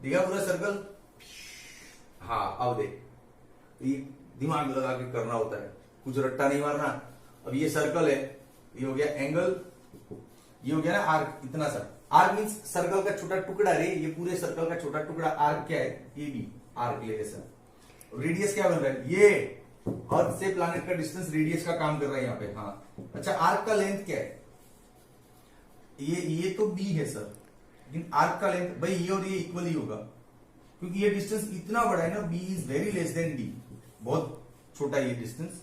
दिखा पूरा सर्कल? हाँ अब देख, ये दिमाग लगा के करना होता है, कुछ रट्टा नहीं मारना। अब ये सर्कल है, ये हो गया एंगल, ये हो गया ना आर्क, इतना सा। आर्क मीन्स सर्कल का छोटा टुकड़ा रे, ये पूरे सर्कल का छोटा टुकड़ा। आर्क क्या है? ये भी आर्क ले ऐसा। रेडियस क्या बन रहा है? ये अर्थ से प्लैनेट का डिस्टेंस रेडियस का काम कर रहा है यहाँ पे। हाँ अच्छा, आर्क का लेंथ क्या है? ये तो बी है सर, लेकिन आर्क का लेंथ भाई ये और ये इक्वल ही होगा, क्योंकि ये डिस्टेंस इतना बड़ा है ना, B is very less than D, बहुत छोटा ये डिस्टेंस।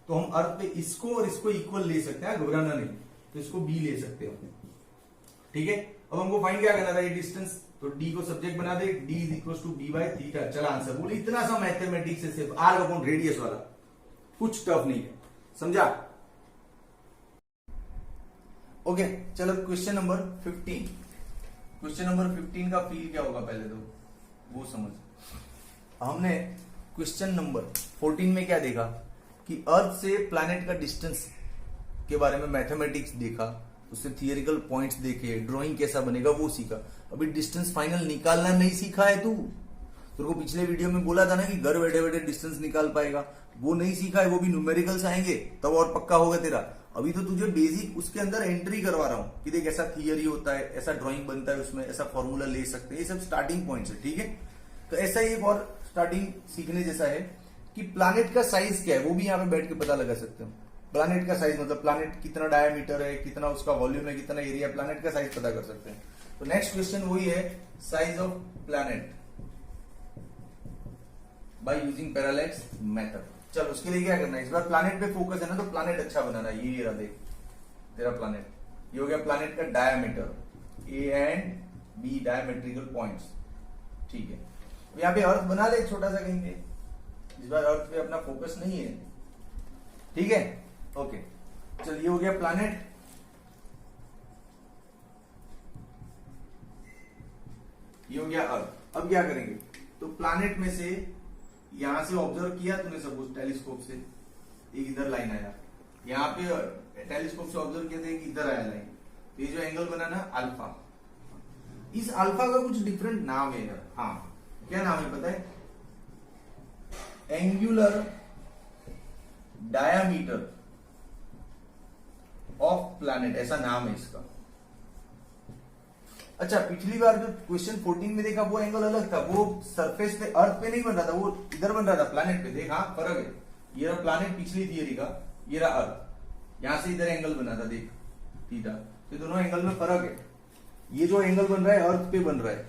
तो हम अर्थ पे इसको और इसको इक्वल ले सकते हैं, घबराना नहीं, तो इसको बी ले सकते हो, ठीक है। अब हमको फाइंड क्या करना था, ये डिस्टेंस, तो डी को सब्जेक्ट बना दे, D is equal to B by theta. चला आंसर बोले, इतना सा मैथमेटिक्स है सिर्फ, आर अपॉन रेडियस वाला, कुछ टफ नहीं है, समझा? ओके चलो क्वेश्चन नंबर 15। क्वेश्चन नंबर 15 का फील क्या होगा पहले तो वो समझ। हमने क्वेश्चन नंबर 14 में क्या देखा कि अर्थ से प्लैनेट का डिस्टेंस के बारे में मैथमेटिक्स देखा, उससे थियोरिटिकल पॉइंट्स देखे, ड्राइंग कैसा बनेगा वो सीखा। अभी डिस्टेंस फाइनल निकालना नहीं सीखा है तू। तेरे को पिछले वीडियो में बोला था ना कि घर बैठे बैठे डिस्टेंस निकाल पाएगा, वो नहीं सीखा है, वो भी न्यूमेरिकल्स आएंगे तब और पक्का होगा तेरा। अभी तो तुझे बेसिक उसके अंदर एंट्री करवा रहा हूं कि देख ऐसा थियरी होता है, ऐसा ड्राइंग बनता है, उसमें ऐसा फॉर्मूला ले सकते हैं, ये सब स्टार्टिंग पॉइंट्स है, ठीक है। तो ऐसा ही एक और स्टार्टिंग सीखने जैसा है कि प्लैनेट का साइज क्या है, वो भी यहाँ पे बैठ के पता लगा सकते हो। प्लैनेट का साइज मतलब प्लैनेट कितना डायमीटर है, कितना उसका वॉल्यूम है, कितना एरिया, प्लैनेट का साइज पता कर सकते हैं। तो नेक्स्ट क्वेश्चन वही है, size of planet by using parallax method. चल उसके लिए क्या करना है, इस बार प्लैनेट पे फोकस है ना, तो प्लैनेट अच्छा बनाना है। ये रहा देख तेरा प्लैनेट, ये हो गया प्लैनेट का diameter, A and B diametrical points, ठीक है। यहाँ पे अर्थ बना ले छोटा सा कहीं पे, इस बार अर्थ पे अपना फोकस नहीं है, ठीक है। ओके चल ये हो गया प्लैनेट, ये हो गया अर्थ। अब क्या करेंगे, तो प्लैनेट में से यहां से ऑब्जर्व किया तूने सपोज टेलीस्कोप से, एक इधर लाइन आया, यहाँ पे टेलीस्कोप से ऑब्जर्व किया था एक इधर आया लाइन, तो ये जो एंगल बना ना अल्फा, इस अल्फा का कुछ डिफरेंट नाम है यार। हाँ क्या नाम है पता है? एंगुलर डायामीटर ऑफ प्लैनेट, ऐसा नाम है इसका। अच्छा पिछली बार जो क्वेश्चन 14 में देखा वो एंगल अलग था, वो सरफेस पे अर्थ पे नहीं बन रहा था, वो इधर बन रहा था प्लैनेट पे। देख हाँ फर्क है, ये रहा प्लैनेट पिछली थियरी का, ये रहा अर्थ, यहां से इधर एंगल बना था देख थीटा। तो दोनों एंगल में फर्क है, ये जो एंगल बन रहा है अर्थ पे बन रहा है,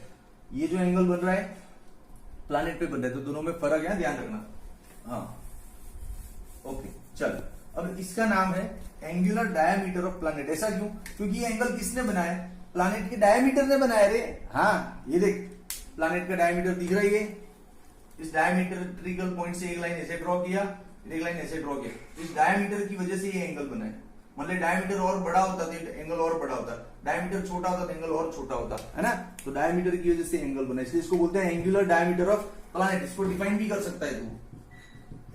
ये जो एंगल बन रहा है प्लैनेट पे बन रहा है, तो दोनों में फर्क है, ध्यान रखना। हाँ ओके चल, अब इसका नाम है एंगुलर डायमीटर ऑफ प्लैनेट। ऐसा क्यों? क्योंकि ये एंगल किसने बनाया? प्लैनेट के डायमीटर ने बनाया रे। हाँ ये देख प्लैनेट का डायमीटर दिख रहा है, ये इस डायमीट्रिकल पॉइंट से एक लाइन ऐसे ड्रॉ किया, एक लाइन ऐसे ड्रॉ किया, इस डायमीटर की वजह से ये एंगल बना है। मतलब डायमीटर और बड़ा होता तो एंगल और बड़ा होता, डायमीटर छोटा होता तो एंगल और छोटा होता है ना। तो डायमीटर की वजह से एंगल बना, इसलिए इसको बोलते हैं एंगुलर डायमीटर ऑफ प्लैनेट। इसको डिफाइन भी कर सकता है तू,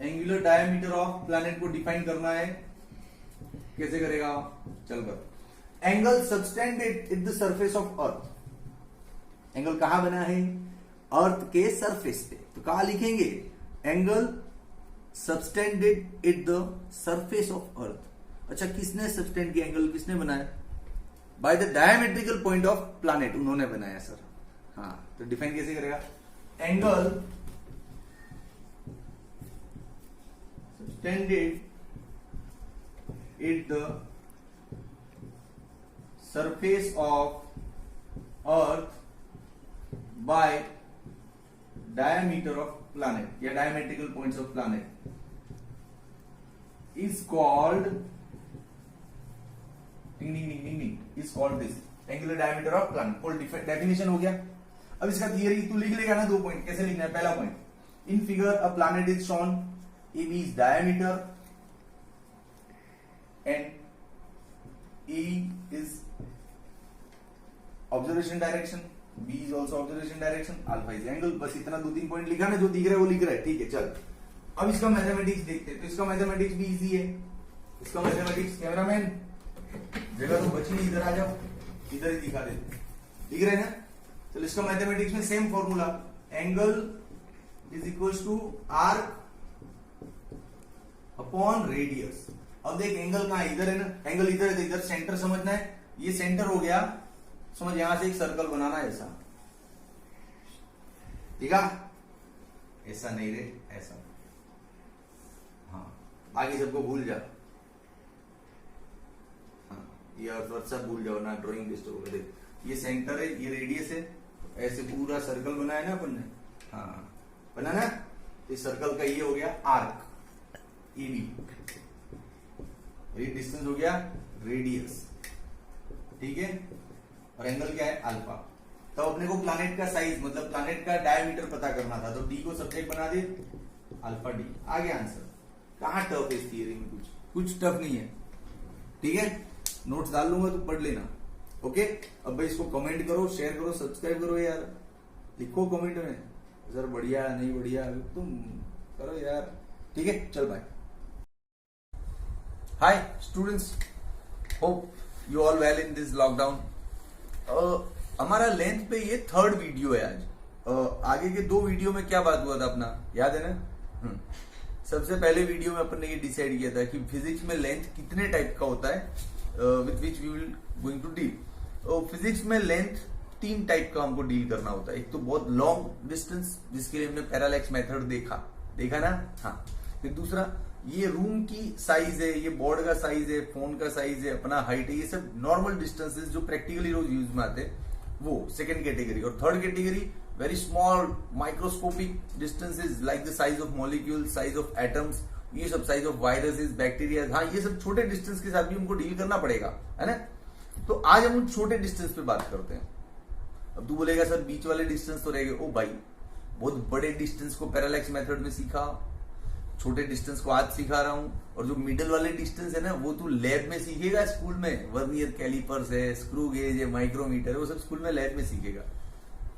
एंगुलर डायमीटर ऑफ प्लैनेट को डिफाइन करना है, कैसे करेगा चल कर। Angle subtended at the surface of earth, angle कहां बना है? अर्थ के सरफेस पे, तो कहां लिखेंगे? Angle subtended at the surface of earth. अच्छा किसने सबटेंड किया, एंगल किसने बनाया? By the diametrical point of planet, उन्होंने बनाया सर। हाँ तो डिफाइन कैसे करेगा? Angle subtended at the surface of earth by diameter of planet या diametrical points of planet is called is called this angular diameter of planet. Full definition हो गया। अब इसका थियरी तू लिख लेगा ना, 2 पॉइंट कैसे लिखना है। पहला point, in figure a planet is shown, A B is diameter and E is observation direction, B is also observation direction, alpha is angle। बस इतना 2-3 पॉइंट लिखा ना, जो दिख रहा है वो लिख रहा है, ठीक है। चल अब इसका मैथमेटिक्स देखते हैं। तो इसका मैथमेटिक्स भी इजी है। इसका मैथमेटिक्स, कैमरामैन जगह तो बची नहीं, इधर आ जाओ, इधर ही दिखा देते, दिख रहे हैं ना। चलो इसका मैथमेटिक्स में same formula, angle is equal to arc upon radius. अब देख एंगल कहां है, इधर है ना, एंगल इधर है, तो इधर सेंटर समझना है, ये सेंटर हो गया, समझ, यहां से एक सर्कल बनाना है ऐसा, ठीक है, ऐसा नहीं रे, ऐसा, हाँ, बाकी सबको भूल जा, हाँ, ये और सब भूल जाओ ना, ड्राइंग डिस्टर्ब होगा। देख ये सेंटर है, ये रेडियस है, ऐसे पूरा सर्कल बनाया ना अपन ने, हाँ बना ना, इस सर्कल का ये हो गया आर्क, ए बी, ये डिस्टेंस हो गया रेडियस, ठीक है, और एंगल क्या है अल्फा। तो अपने को प्लैनेट का साइज मतलब प्लैनेट का डायमीटर पता करना था, तो डी को सब्जेक्ट बना दे, अल्फा डी, आ गया आंसर। कहां टफ है इस थियरी में, कुछ टफ नहीं है, ठीक है। नोट्स डाल लूंगा तो पढ़ लेना, ओके। अब भाई इसको कमेंट करो, शेयर करो, सब्सक्राइब करो यार, लिखो कमेंट में सर बढ़िया नहीं बढ़िया, तुम करो यार, ठीक है। चल bye. Hi students, hope you all well in this lockdown। हमारा लेंथ पे ये 3rd वीडियो है आज। आगे के 2 वीडियो में क्या बात हुआ था अपना, याद है ना। सबसे पहले वीडियो में अपन ने ये डिसाइड किया था कि फिजिक्स में लेंथ कितने टाइप का होता है with which we will going to deal. Physics में लेंथ 3 टाइप का हमको डील करना होता है। एक तो बहुत लॉन्ग डिस्टेंस, जिसके लिए हमने पैरालैक्स मेथड देखा ना, हाँ। फिर दूसरा, ये रूम की साइज है, ये बोर्ड का साइज है, फोन का साइज है, अपना हाइट है, ये सब नॉर्मल डिस्टेंसेस जो प्रैक्टिकली रोज यूज में आते हैं, वो सेकंड कैटेगरी। और third category, very small microscopic distances like the size of molecule, size of atoms, ये सब साइज ऑफ वायरसेस, बैक्टीरिया, हाँ ये सब छोटे डिस्टेंस के साथ भी हमको डील करना पड़ेगा, है ना। तो आज हम उन छोटे डिस्टेंस पे बात करते हैं। अब तू बोलेगा सर बीच वाले डिस्टेंस तो रह गए। ओ भाई, बहुत बड़े डिस्टेंस को पैरालैक्स मेथड में सीखा, छोटे डिस्टेंस को आज सिखा रहा हूं, और जो मिडिल वाले डिस्टेंस है ना, वो तू लैब में सीखेगा, स्कूल में। वर्नियर कैलिपर्स है, स्क्रू गेज है, माइक्रोमीटर है, वो सब स्कूल में लैब में सीखेगा।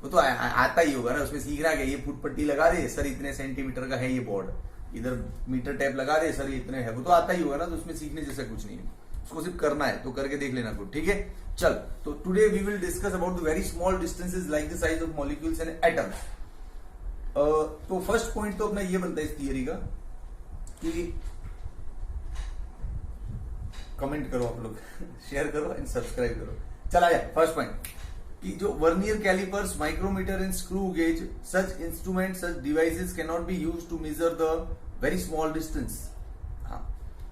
वो तो आता ही होगा ना, उसमें सीख रहा है ये फुट पट्टी लगा दे सर, इतने सेंटीमीटर का है ये बोर्ड, इधर मीटर टैप लगा दे सर, इतने है, वो तो आता ही होगा ना। तो उसमें सीखने जैसा कुछ नहीं है, उसको सिर्फ करना है, तो करके देख लेना कुछ, ठीक है। चल, तो today we will discuss about the very small distances like the size of molecules and atoms. तो फर्स्ट पॉइंट तो अपना ये बनता है इस थियरी का कि कमेंट करो आप लोग, शेयर करो एंड सब्सक्राइब करो। चला जाए फर्स्ट पॉइंट कि जो vernier callipers, micrometer and screw gauge, such instrument, such devices can not be used to measure the very small distance. हाँ,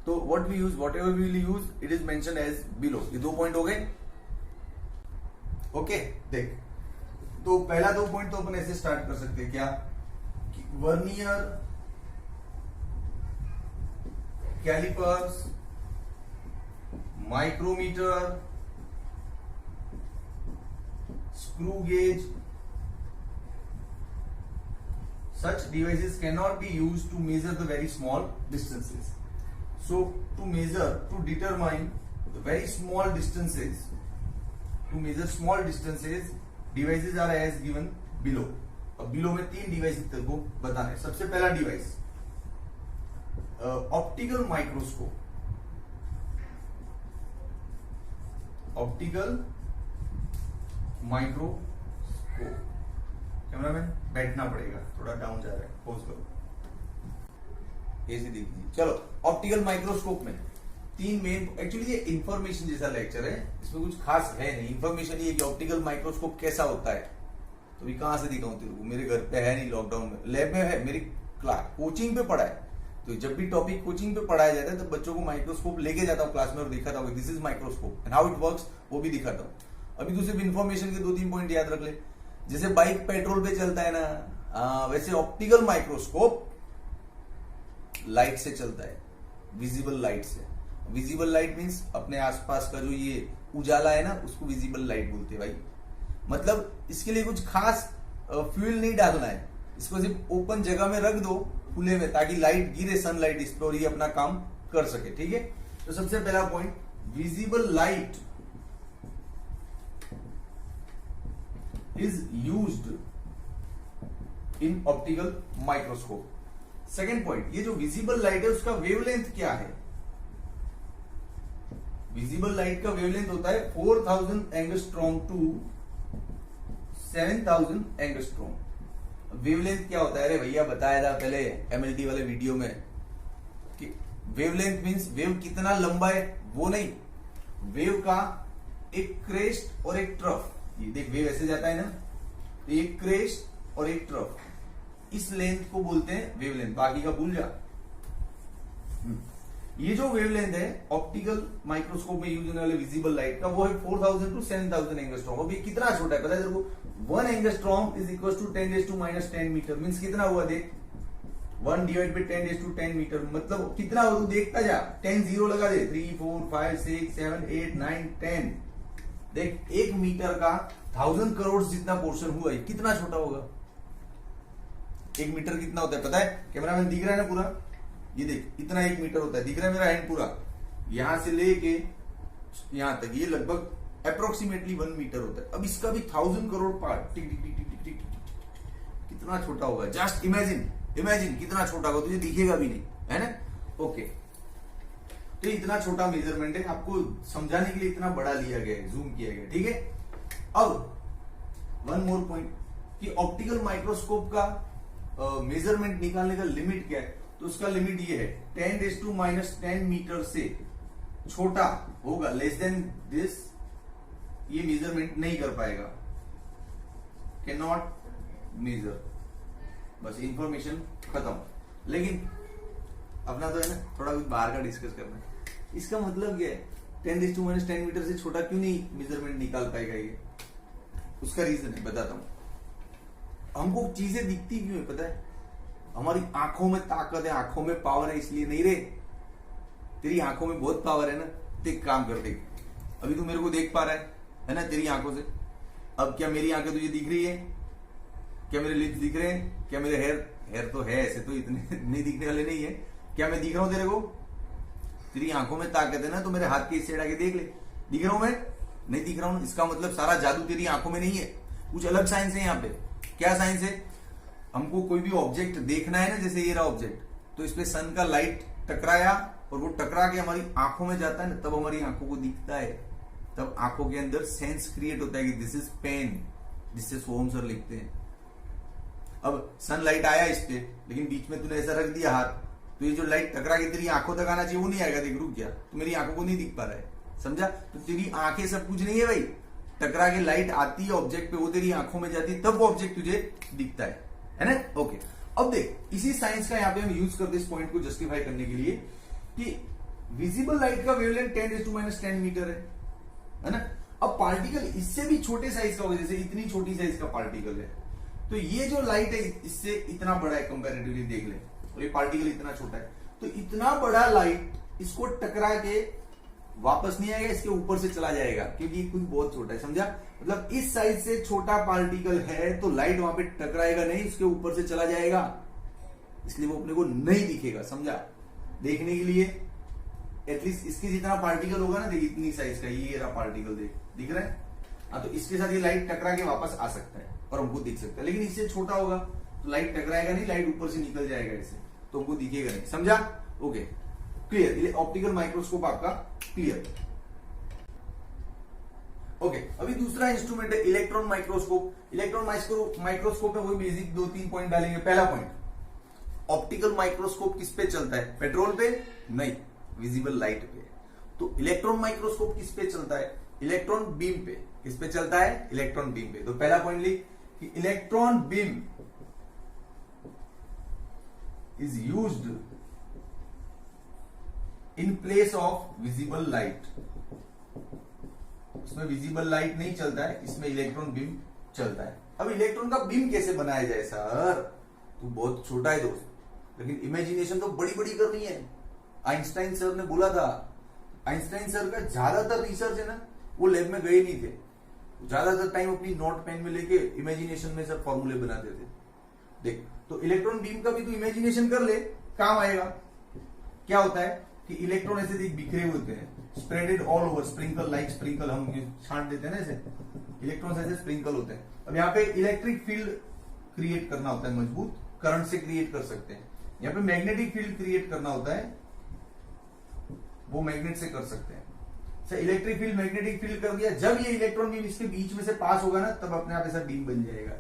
तो what we use, whatever we will use, it is mentioned as below. ये 2 point हो गए, okay. देख, तो पहला 2 point तो अपन ऐसे स्टार्ट कर सकते हैं, क्या कि vernier callipers, micrometer, screw gauge, such devices cannot be used to measure the very small distances. So to measure, to determine the very small distances, to measure small distances, devices are as given below। अब below में 3 device तेरे को बताना है। सबसे पहला device optical microscope, optical microscope. Cameraman बैठना पड़ेगा, थोड़ा डाउन जा रहा है, पोज करो, ऐसे देखिए। चलो, ऑप्टिकल माइक्रोस्कोप में 3 मेन, एक्चुअली ये इंफॉर्मेशन जैसा लेक्चर है, इसमें कुछ खास है नहीं। इंफॉर्मेशन ये कि ऑप्टिकल माइक्रोस्कोप कैसा होता है, तो भी कहां से दिखाऊं तेरे को, मेरे घर पे है नहीं, लॉकडाउन में, लैब में है, मेरी क्लास कोचिंग पे पढ़ा है। तो जब भी टॉपिक कोचिंग पे पढ़ाया जाता है तो बच्चों को माइक्रोस्कोप लेके जाता हूँ क्लास में और दिखाता हूँ this is microscope and how it works, वो भी दिखाता हूँ। अभी तो सिर्फ इंफॉर्मेशन के 2-3 पॉइंट याद रख ले। जैसे बाइक पेट्रोल पे चलता है ना, वैसे ऑप्टिकल माइक्रोस्कोप लाइट से चलता है, विजिबल लाइट से। विजिबल लाइट मीन्स अपने आसपास का जो ये उजाला है ना, उसको विजिबल लाइट बोलते हैं भाई। मतलब इसके लिए कुछ खास फ्यूल नहीं डालना है, इसको सिर्फ ओपन जगह में रख दो खुले में, ताकि लाइट गिरे, सनलाइट इस पर, ये अपना काम कर सके। ठीक है, तो सबसे पहला point, visible light is used in optical microscope. Second point, ये जो विजिबल लाइट है उसका वेवलेंथ क्या है? विजिबल लाइट का वेवलेंथ होता है 4000 एंगस्ट्रॉम टू 7000 एंगस्ट्रॉम। वेवलेंथ क्या होता है? अरे भैया बताया था पहले एमएलटी वाले वीडियो में कि वेवलेंथ मींस वेव कितना लंबा है, वो नहीं, वेव का एक क्रेस्ट और एक ट्रफ। ये देख, वेव ऐसे जाता है ना, तो एक क्रेस्ट और एक ट्रफ, इस लेंथ को बोलते हैं वेवलेंथ। बाकी का भूल जा। ये जो वेवलेंथ है ऑप्टिकल माइक्रोस्कोप में यूज होने वाले विजिबल लाइट का, वो है 4000 टू 7000 एंगस्ट्रॉम। अभी कितना छोटा है पता है तेरे को? 1 angstrom is equal to 10⁻⁻10 metre. Means कितना हुआ देख, 1 डिवाइड बाई 10⁻10 मीटर, मतलब कितना हो, तू देखता जा, 10 जीरो लगा दे, 3 4 5 6 7 8 9 10। देख, 1 मीटर का 1000 करोड़ जितना पोर्शन हुआ है, कितना छोटा होगा? 1 मीटर कितना होता है पता है? कैमरामैन दिख रहा है ना पूरा? ये देख, इतना 1 मीटर होता है, दिख रहा है मेरा हैंड पूरा? यहां से लेके यहां तक ये लगभग अप्रोक्सीमेटली 1 मीटर होता है। अब इसका भी 1000 करोड़ पार्ट, टिक टिक टिक टिक टिक टिक, कितना छोटा होगा? जस्ट इमेजिन, इमेजिन कितना छोटा होगा, तुझे दिखेगा भी नहीं, है ना? ओके, तो इतना छोटा मेजरमेंट है, आपको समझाने के लिए इतना बड़ा लिया गया है, जूम किया गया। ठीक है, अब वन मोर पॉइंट कि ऑप्टिकल माइक्रोस्कोप का मेजरमेंट निकालने का लिमिट क्या है? तो उसका लिमिट ये है 10⁻10 मीटर से छोटा होगा, लेस देन दिस, ये मेजरमेंट नहीं कर पाएगा, कैन नॉट मेजर। बस इंफॉर्मेशन खत्म। लेकिन अपना तो है ना थोड़ा कुछ बाहर का डिस्कस करना है। इसका मतलब क्या है? 10⁻10 मीटर से छोटा क्यों नहीं मेजरमेंट निकाल पाएगा ये? उसका रीजन है, बताता हूं। हमको चीजें दिखती क्यों है पता है? हमारी आंखों में ताकत है, आंखों में पावर है, इसलिए नहीं रे। तेरी आंखों में बहुत पावर है ना, तो एक काम कर, देख, अभी तू मेरे को देख पा रहा है ना तेरी आंखों से। अब क्या मेरी आंखें तुझे दिख रही है? क्या मेरे लिप्स दिख रहे हैं? क्या मेरे हेयर तो है, ऐसे तो इतने नहीं दिखने वाले नहीं है। क्या मैं दिख रहा हूं तेरे को? तेरी आंखों में ताकत है ना, तो मेरे हाथ के इस साइड आके देख ले, दिख रहा हूं मैं? नहीं दिख रहा हूं, इसका मतलब सारा जादू तेरी आंखों में नहीं है, कुछ अलग साइंस है यहाँ पे। क्या साइंस है? हमको कोई भी ऑब्जेक्ट देखना है ना, जैसे ये रहा ऑब्जेक्ट, तो इस पे सन का लाइट टकराया और वो टकरा के हमारी आंखों में जाता है ना, तब हमारी आंखों को दिखता है। तब आंखों के अंदर सेंस क्रिएट होता है कि दिस इज पेन, जिससे सोहम सर लिखते हैं। अब सन लाइट आया इस पे, लेकिन बीच में तूने ऐसा रख दिया हाथ, तो ये जो लाइट टकरा के तेरी आंखों तक आना चाहिए वो नहीं आएगा। देख, रुक गया, तो मेरी आंखों को नहीं दिख पा रहा है, समझा? तो तेरी आंखें सब कुछ नहीं है भाई। टकरा के लाइट आती है ऑब्जेक्ट पे, वो तेरी आंखों में जाती है, तब वो ऑब्जेक्ट तुझे दिखता है ना? ओके, अब देख, इसी साइंस का यहाँ पे हम यूज करते इस पॉइंट को जस्टिफाई करने के लिए कि विजिबल लाइट का वेवलेंथ 10⁻10 मीटर है ना? अब पार्टिकल इससे भी छोटे साइज का होगा, जैसे इतनी छोटी साइज का पार्टिकल है, तो ये जो लाइट है इससे इतना बड़ा है कंपैरेटिवली, देख ले, और ये पार्टिकल इतना छोटा है, तो इतना बड़ा लाइट इसको टकरा के वापस नहीं आएगा, इसके ऊपर से चला जाएगा, क्योंकि कुछ बहुत छोटा है, समझा? मतलब इस साइज से छोटा पार्टिकल है तो लाइट वहां पे टकराएगा नहीं, इसके ऊपर से चला जाएगा, इसलिए वो अपने को नहीं दिखेगा, समझा? देखने के लिए एटलीस्ट इसके जितना पार्टिकल होगा ना, देख इतनी साइज का ये रहा पार्टिकल, देख, दिख रहा है? हाँ, तो इसके साथ ये लाइट टकरा के वापस आ सकता है और हमको दिख सकता है। लेकिन इससे छोटा होगा तो लाइट टकराएगा नहीं, लाइट ऊपर से निकल जाएगा इससे, तो हमको दिखेगा नहीं, समझा? Okay, clear? ऑप्टिकल माइक्रोस्कोप आपका क्लियर। ओके, अभी दूसरा इंस्ट्रूमेंट है इलेक्ट्रॉन माइक्रोस्कोप। इलेक्ट्रॉन माइक्रोस्कोप में वही बेसिक 2-3 पॉइंट डालेंगे। पहला पॉइंट, ऑप्टिकल माइक्रोस्कोप किस पे चलता है? पेट्रोल पे नहीं, विजिबल लाइट पे। तो इलेक्ट्रॉन माइक्रोस्कोप किस पे चलता है? इलेक्ट्रॉन बीम पे। किस पे चलता है? इलेक्ट्रॉन बीम पे। तो पहला पॉइंट लिख कि electron beam is used in place of visible light. उसमें विजिबल लाइट नहीं चलता है, इसमें इलेक्ट्रॉन बीम चलता है। अब इलेक्ट्रॉन का बीम कैसे बनाया जाए सर? तू बहुत छोटा है दोस्त, लेकिन इमेजिनेशन तो बड़ी बड़ी करनी है। आइंस्टाइन सर ने बोला था, आइंस्टाइन सर का ज्यादातर रिसर्च है ना, वो लैब में गए नहीं थे, ज्यादातर टाइम अपनी नोट पेन में लेके इमेजिनेशन में सब फॉर्मूले बनाते थे। देख, तो इलेक्ट्रॉन बीम का भी तू इमेजिनेशन कर ले, काम आएगा। क्या होता है कि इलेक्ट्रॉन ऐसे देख बिखरे होते हैं, spreaded all over, sprinkle like sprinkle हम छांट देते हैं ना ऐसे, इलेक्ट्रॉन ऐसे स्प्रिंकल होते हैं। अब यहाँ पे इलेक्ट्रिक फील्ड क्रिएट करना होता है, मजबूत करंट से क्रिएट कर सकते हैं। यहाँ पे मैग्नेटिक फील्ड क्रिएट करना होता है, वो मैग्नेट से कर सकते हैं। इलेक्ट्रिक फील्ड मैग्नेटिक फील्ड कर दिया, जब ये इलेक्ट्रॉन बीम इसके बीच में से पास होगा ना, तब अपने आप ऐसा बीम बन जाएगा,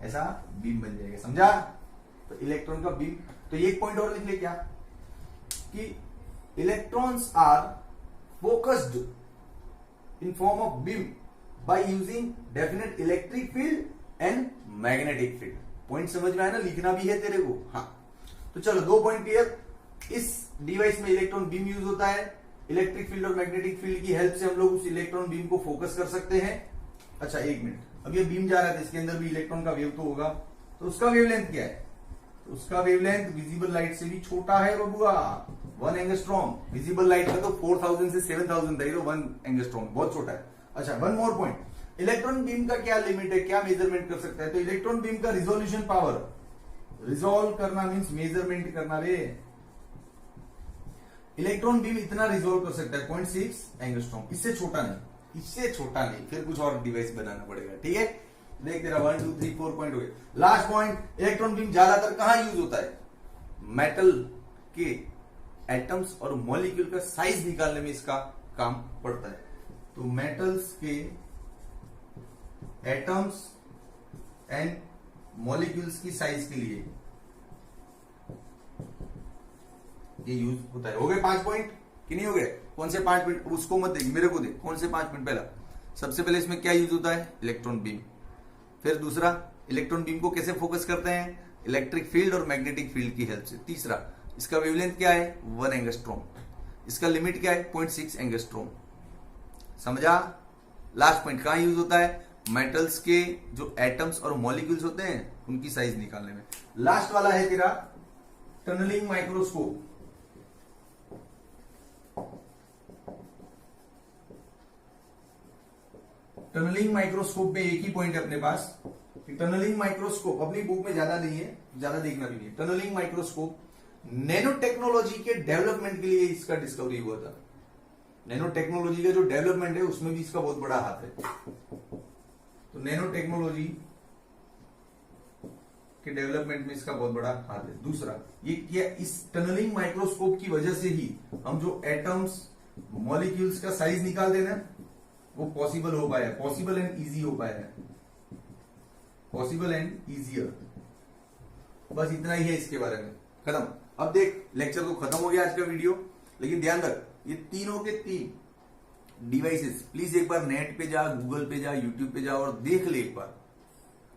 ऐसा बीम बन जाएगा, समझा? तो इलेक्ट्रॉन का बीम। तो एक पॉइंट और लिख ले क्या, कि electrons are focused in form of beam by using definite electric field and magnetic field. Point समझ में आया ना? लिखना भी है तेरे को। हाँ, तो चलो 2 पॉइंट क्लियर। इस डिवाइस में इलेक्ट्रॉन बीम यूज होता है, इलेक्ट्रिक फील्ड और मैग्नेटिक फील्ड की हेल्प से हम लोग उस इलेक्ट्रॉन बीम को फोकस कर सकते हैं। अच्छा, 1 मिनट, अब ये बीम जा रहा है, इसके अंदर भी इलेक्ट्रॉन का वेव तो होगा, तो उसका वेवलेंथ क्या है? तो उसका वेवलेंथ विजिबल लाइट से भी छोटा है बबुआ, 1 एंगस्ट्रॉम। विजिबल लाइट का तो 4000 से 7000 था, 1 एंगस्ट्रॉम बहुत छोटा है। अच्छा, 1 मोर पॉइंट, इलेक्ट्रॉन बीम का क्या लिमिट है, क्या मेजरमेंट कर सकता है? तो इलेक्ट्रॉन बीम का रिजोल्यूशन पावर, रिजोल्व करना मीन्स मेजरमेंट करना रे। इलेक्ट्रॉन बीम इतना रिजोल्व कर सकता है 0.6 एंगस्ट्रॉम, इससे छोटा नहीं, इससे छोटा नहीं, फिर कुछ और डिवाइस बनाना पड़ेगा। ठीक है, देख तेरा 1 2 3 4 पॉइंट हो गए। लास्ट पॉइंट, इलेक्ट्रॉन बीम ज्यादातर कहां यूज होता है? मेटल के एटम्स और मॉलिक्यूल का साइज निकालने में इसका काम पड़ता है। तो मेटल्स के एटम्स एंड मॉलिक्यूल्स की साइज के लिए ये यूज होता है। हो गए 5 पॉइंट कि नहीं हो गए? कौन से 5 पॉइंट? उसको मत देख, मेरे को देख, कौन से 5 पॉइंट? पहला, सबसे पहले इसमें क्या यूज होता है? Electron beam. फिर दूसरा, इलेक्ट्रॉन बीम को कैसे फोकस करते हैं? इलेक्ट्रिक फील्ड और मैग्नेटिक फील्ड की हेल्प से। तीसरा, इसका वेवलेंथ क्या है? 1 एंगस्ट्रॉम। इसका लिमिट क्या है? 0.6 एंगस्ट्रॉम। समझा? लास्ट पॉइंट कहां यूज होता है? मेटल्स के जो एटम्स और मॉलिक्यूल्स होते हैं उनकी साइज निकालने में। लास्ट वाला है तेरा टनलिंग माइक्रोस्कोप। टनलिंग माइक्रोस्कोप में एक ही पॉइंट है अपने पास कि टनलिंग माइक्रोस्कोप अपनी बुक में ज्यादा नहीं है, ज्यादा देखना भी नहीं है। टनलिंग माइक्रोस्कोप नैनो टेक्नोलॉजी के डेवलपमेंट के लिए इसका डिस्कवरी हुआ था। नैनो टेक्नोलॉजी का जो डेवलपमेंट है उसमें भी इसका बहुत बड़ा हाथ है। तो नैनो टेक्नोलॉजी के डेवलपमेंट में इसका बहुत बड़ा हाथ है। दूसरा, ये क्या, इस टनलिंग माइक्रोस्कोप की वजह से ही हम जो एटम्स मॉलिक्यूल्स का साइज निकालते हैं ना, वो पॉसिबल हो पाया, पॉसिबल एंड इजी हो पाया है, पॉसिबल एंड इजियर। बस इतना ही है इसके बारे में, खत्म। अब देख, लेक्चर तो खत्म हो गया आज का वीडियो, लेकिन ध्यान रख, ये तीनों के तीन डिवाइसेस प्लीज एक बार नेट पे जा, गूगल पे जा, यूट्यूब पे जा और देख ले। एक बार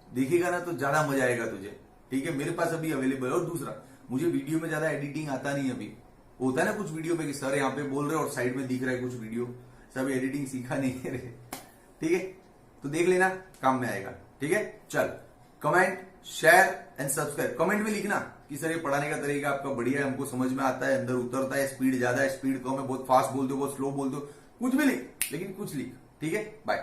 देखेगा ना तो ज्यादा मजा आएगा तुझे। ठीक है, मेरे पास अभी अवेलेबल है। और दूसरा, मुझे वीडियो में ज्यादा एडिटिंग आता नहीं अभी। होता है ना कुछ वीडियो में कि सर यहाँ पे बोल रहे और साइड में दिख रहा है कुछ वीडियो, सब एडिटिंग सीखा नहीं है रे। ठीक है, तो देख लेना, काम में आएगा। ठीक है, चल, comment, share and subscribe. Comment में लिखना कि सर ये पढ़ाने का तरीका आपका बढ़िया है, हमको समझ में आता है, अंदर उतरता है, स्पीड ज्यादा है, स्पीड कम है, बहुत फास्ट बोलते हो, बहुत स्लो बोलते हो, कुछ भी लिख, लेकिन कुछ लिख। ठीक है, बाय।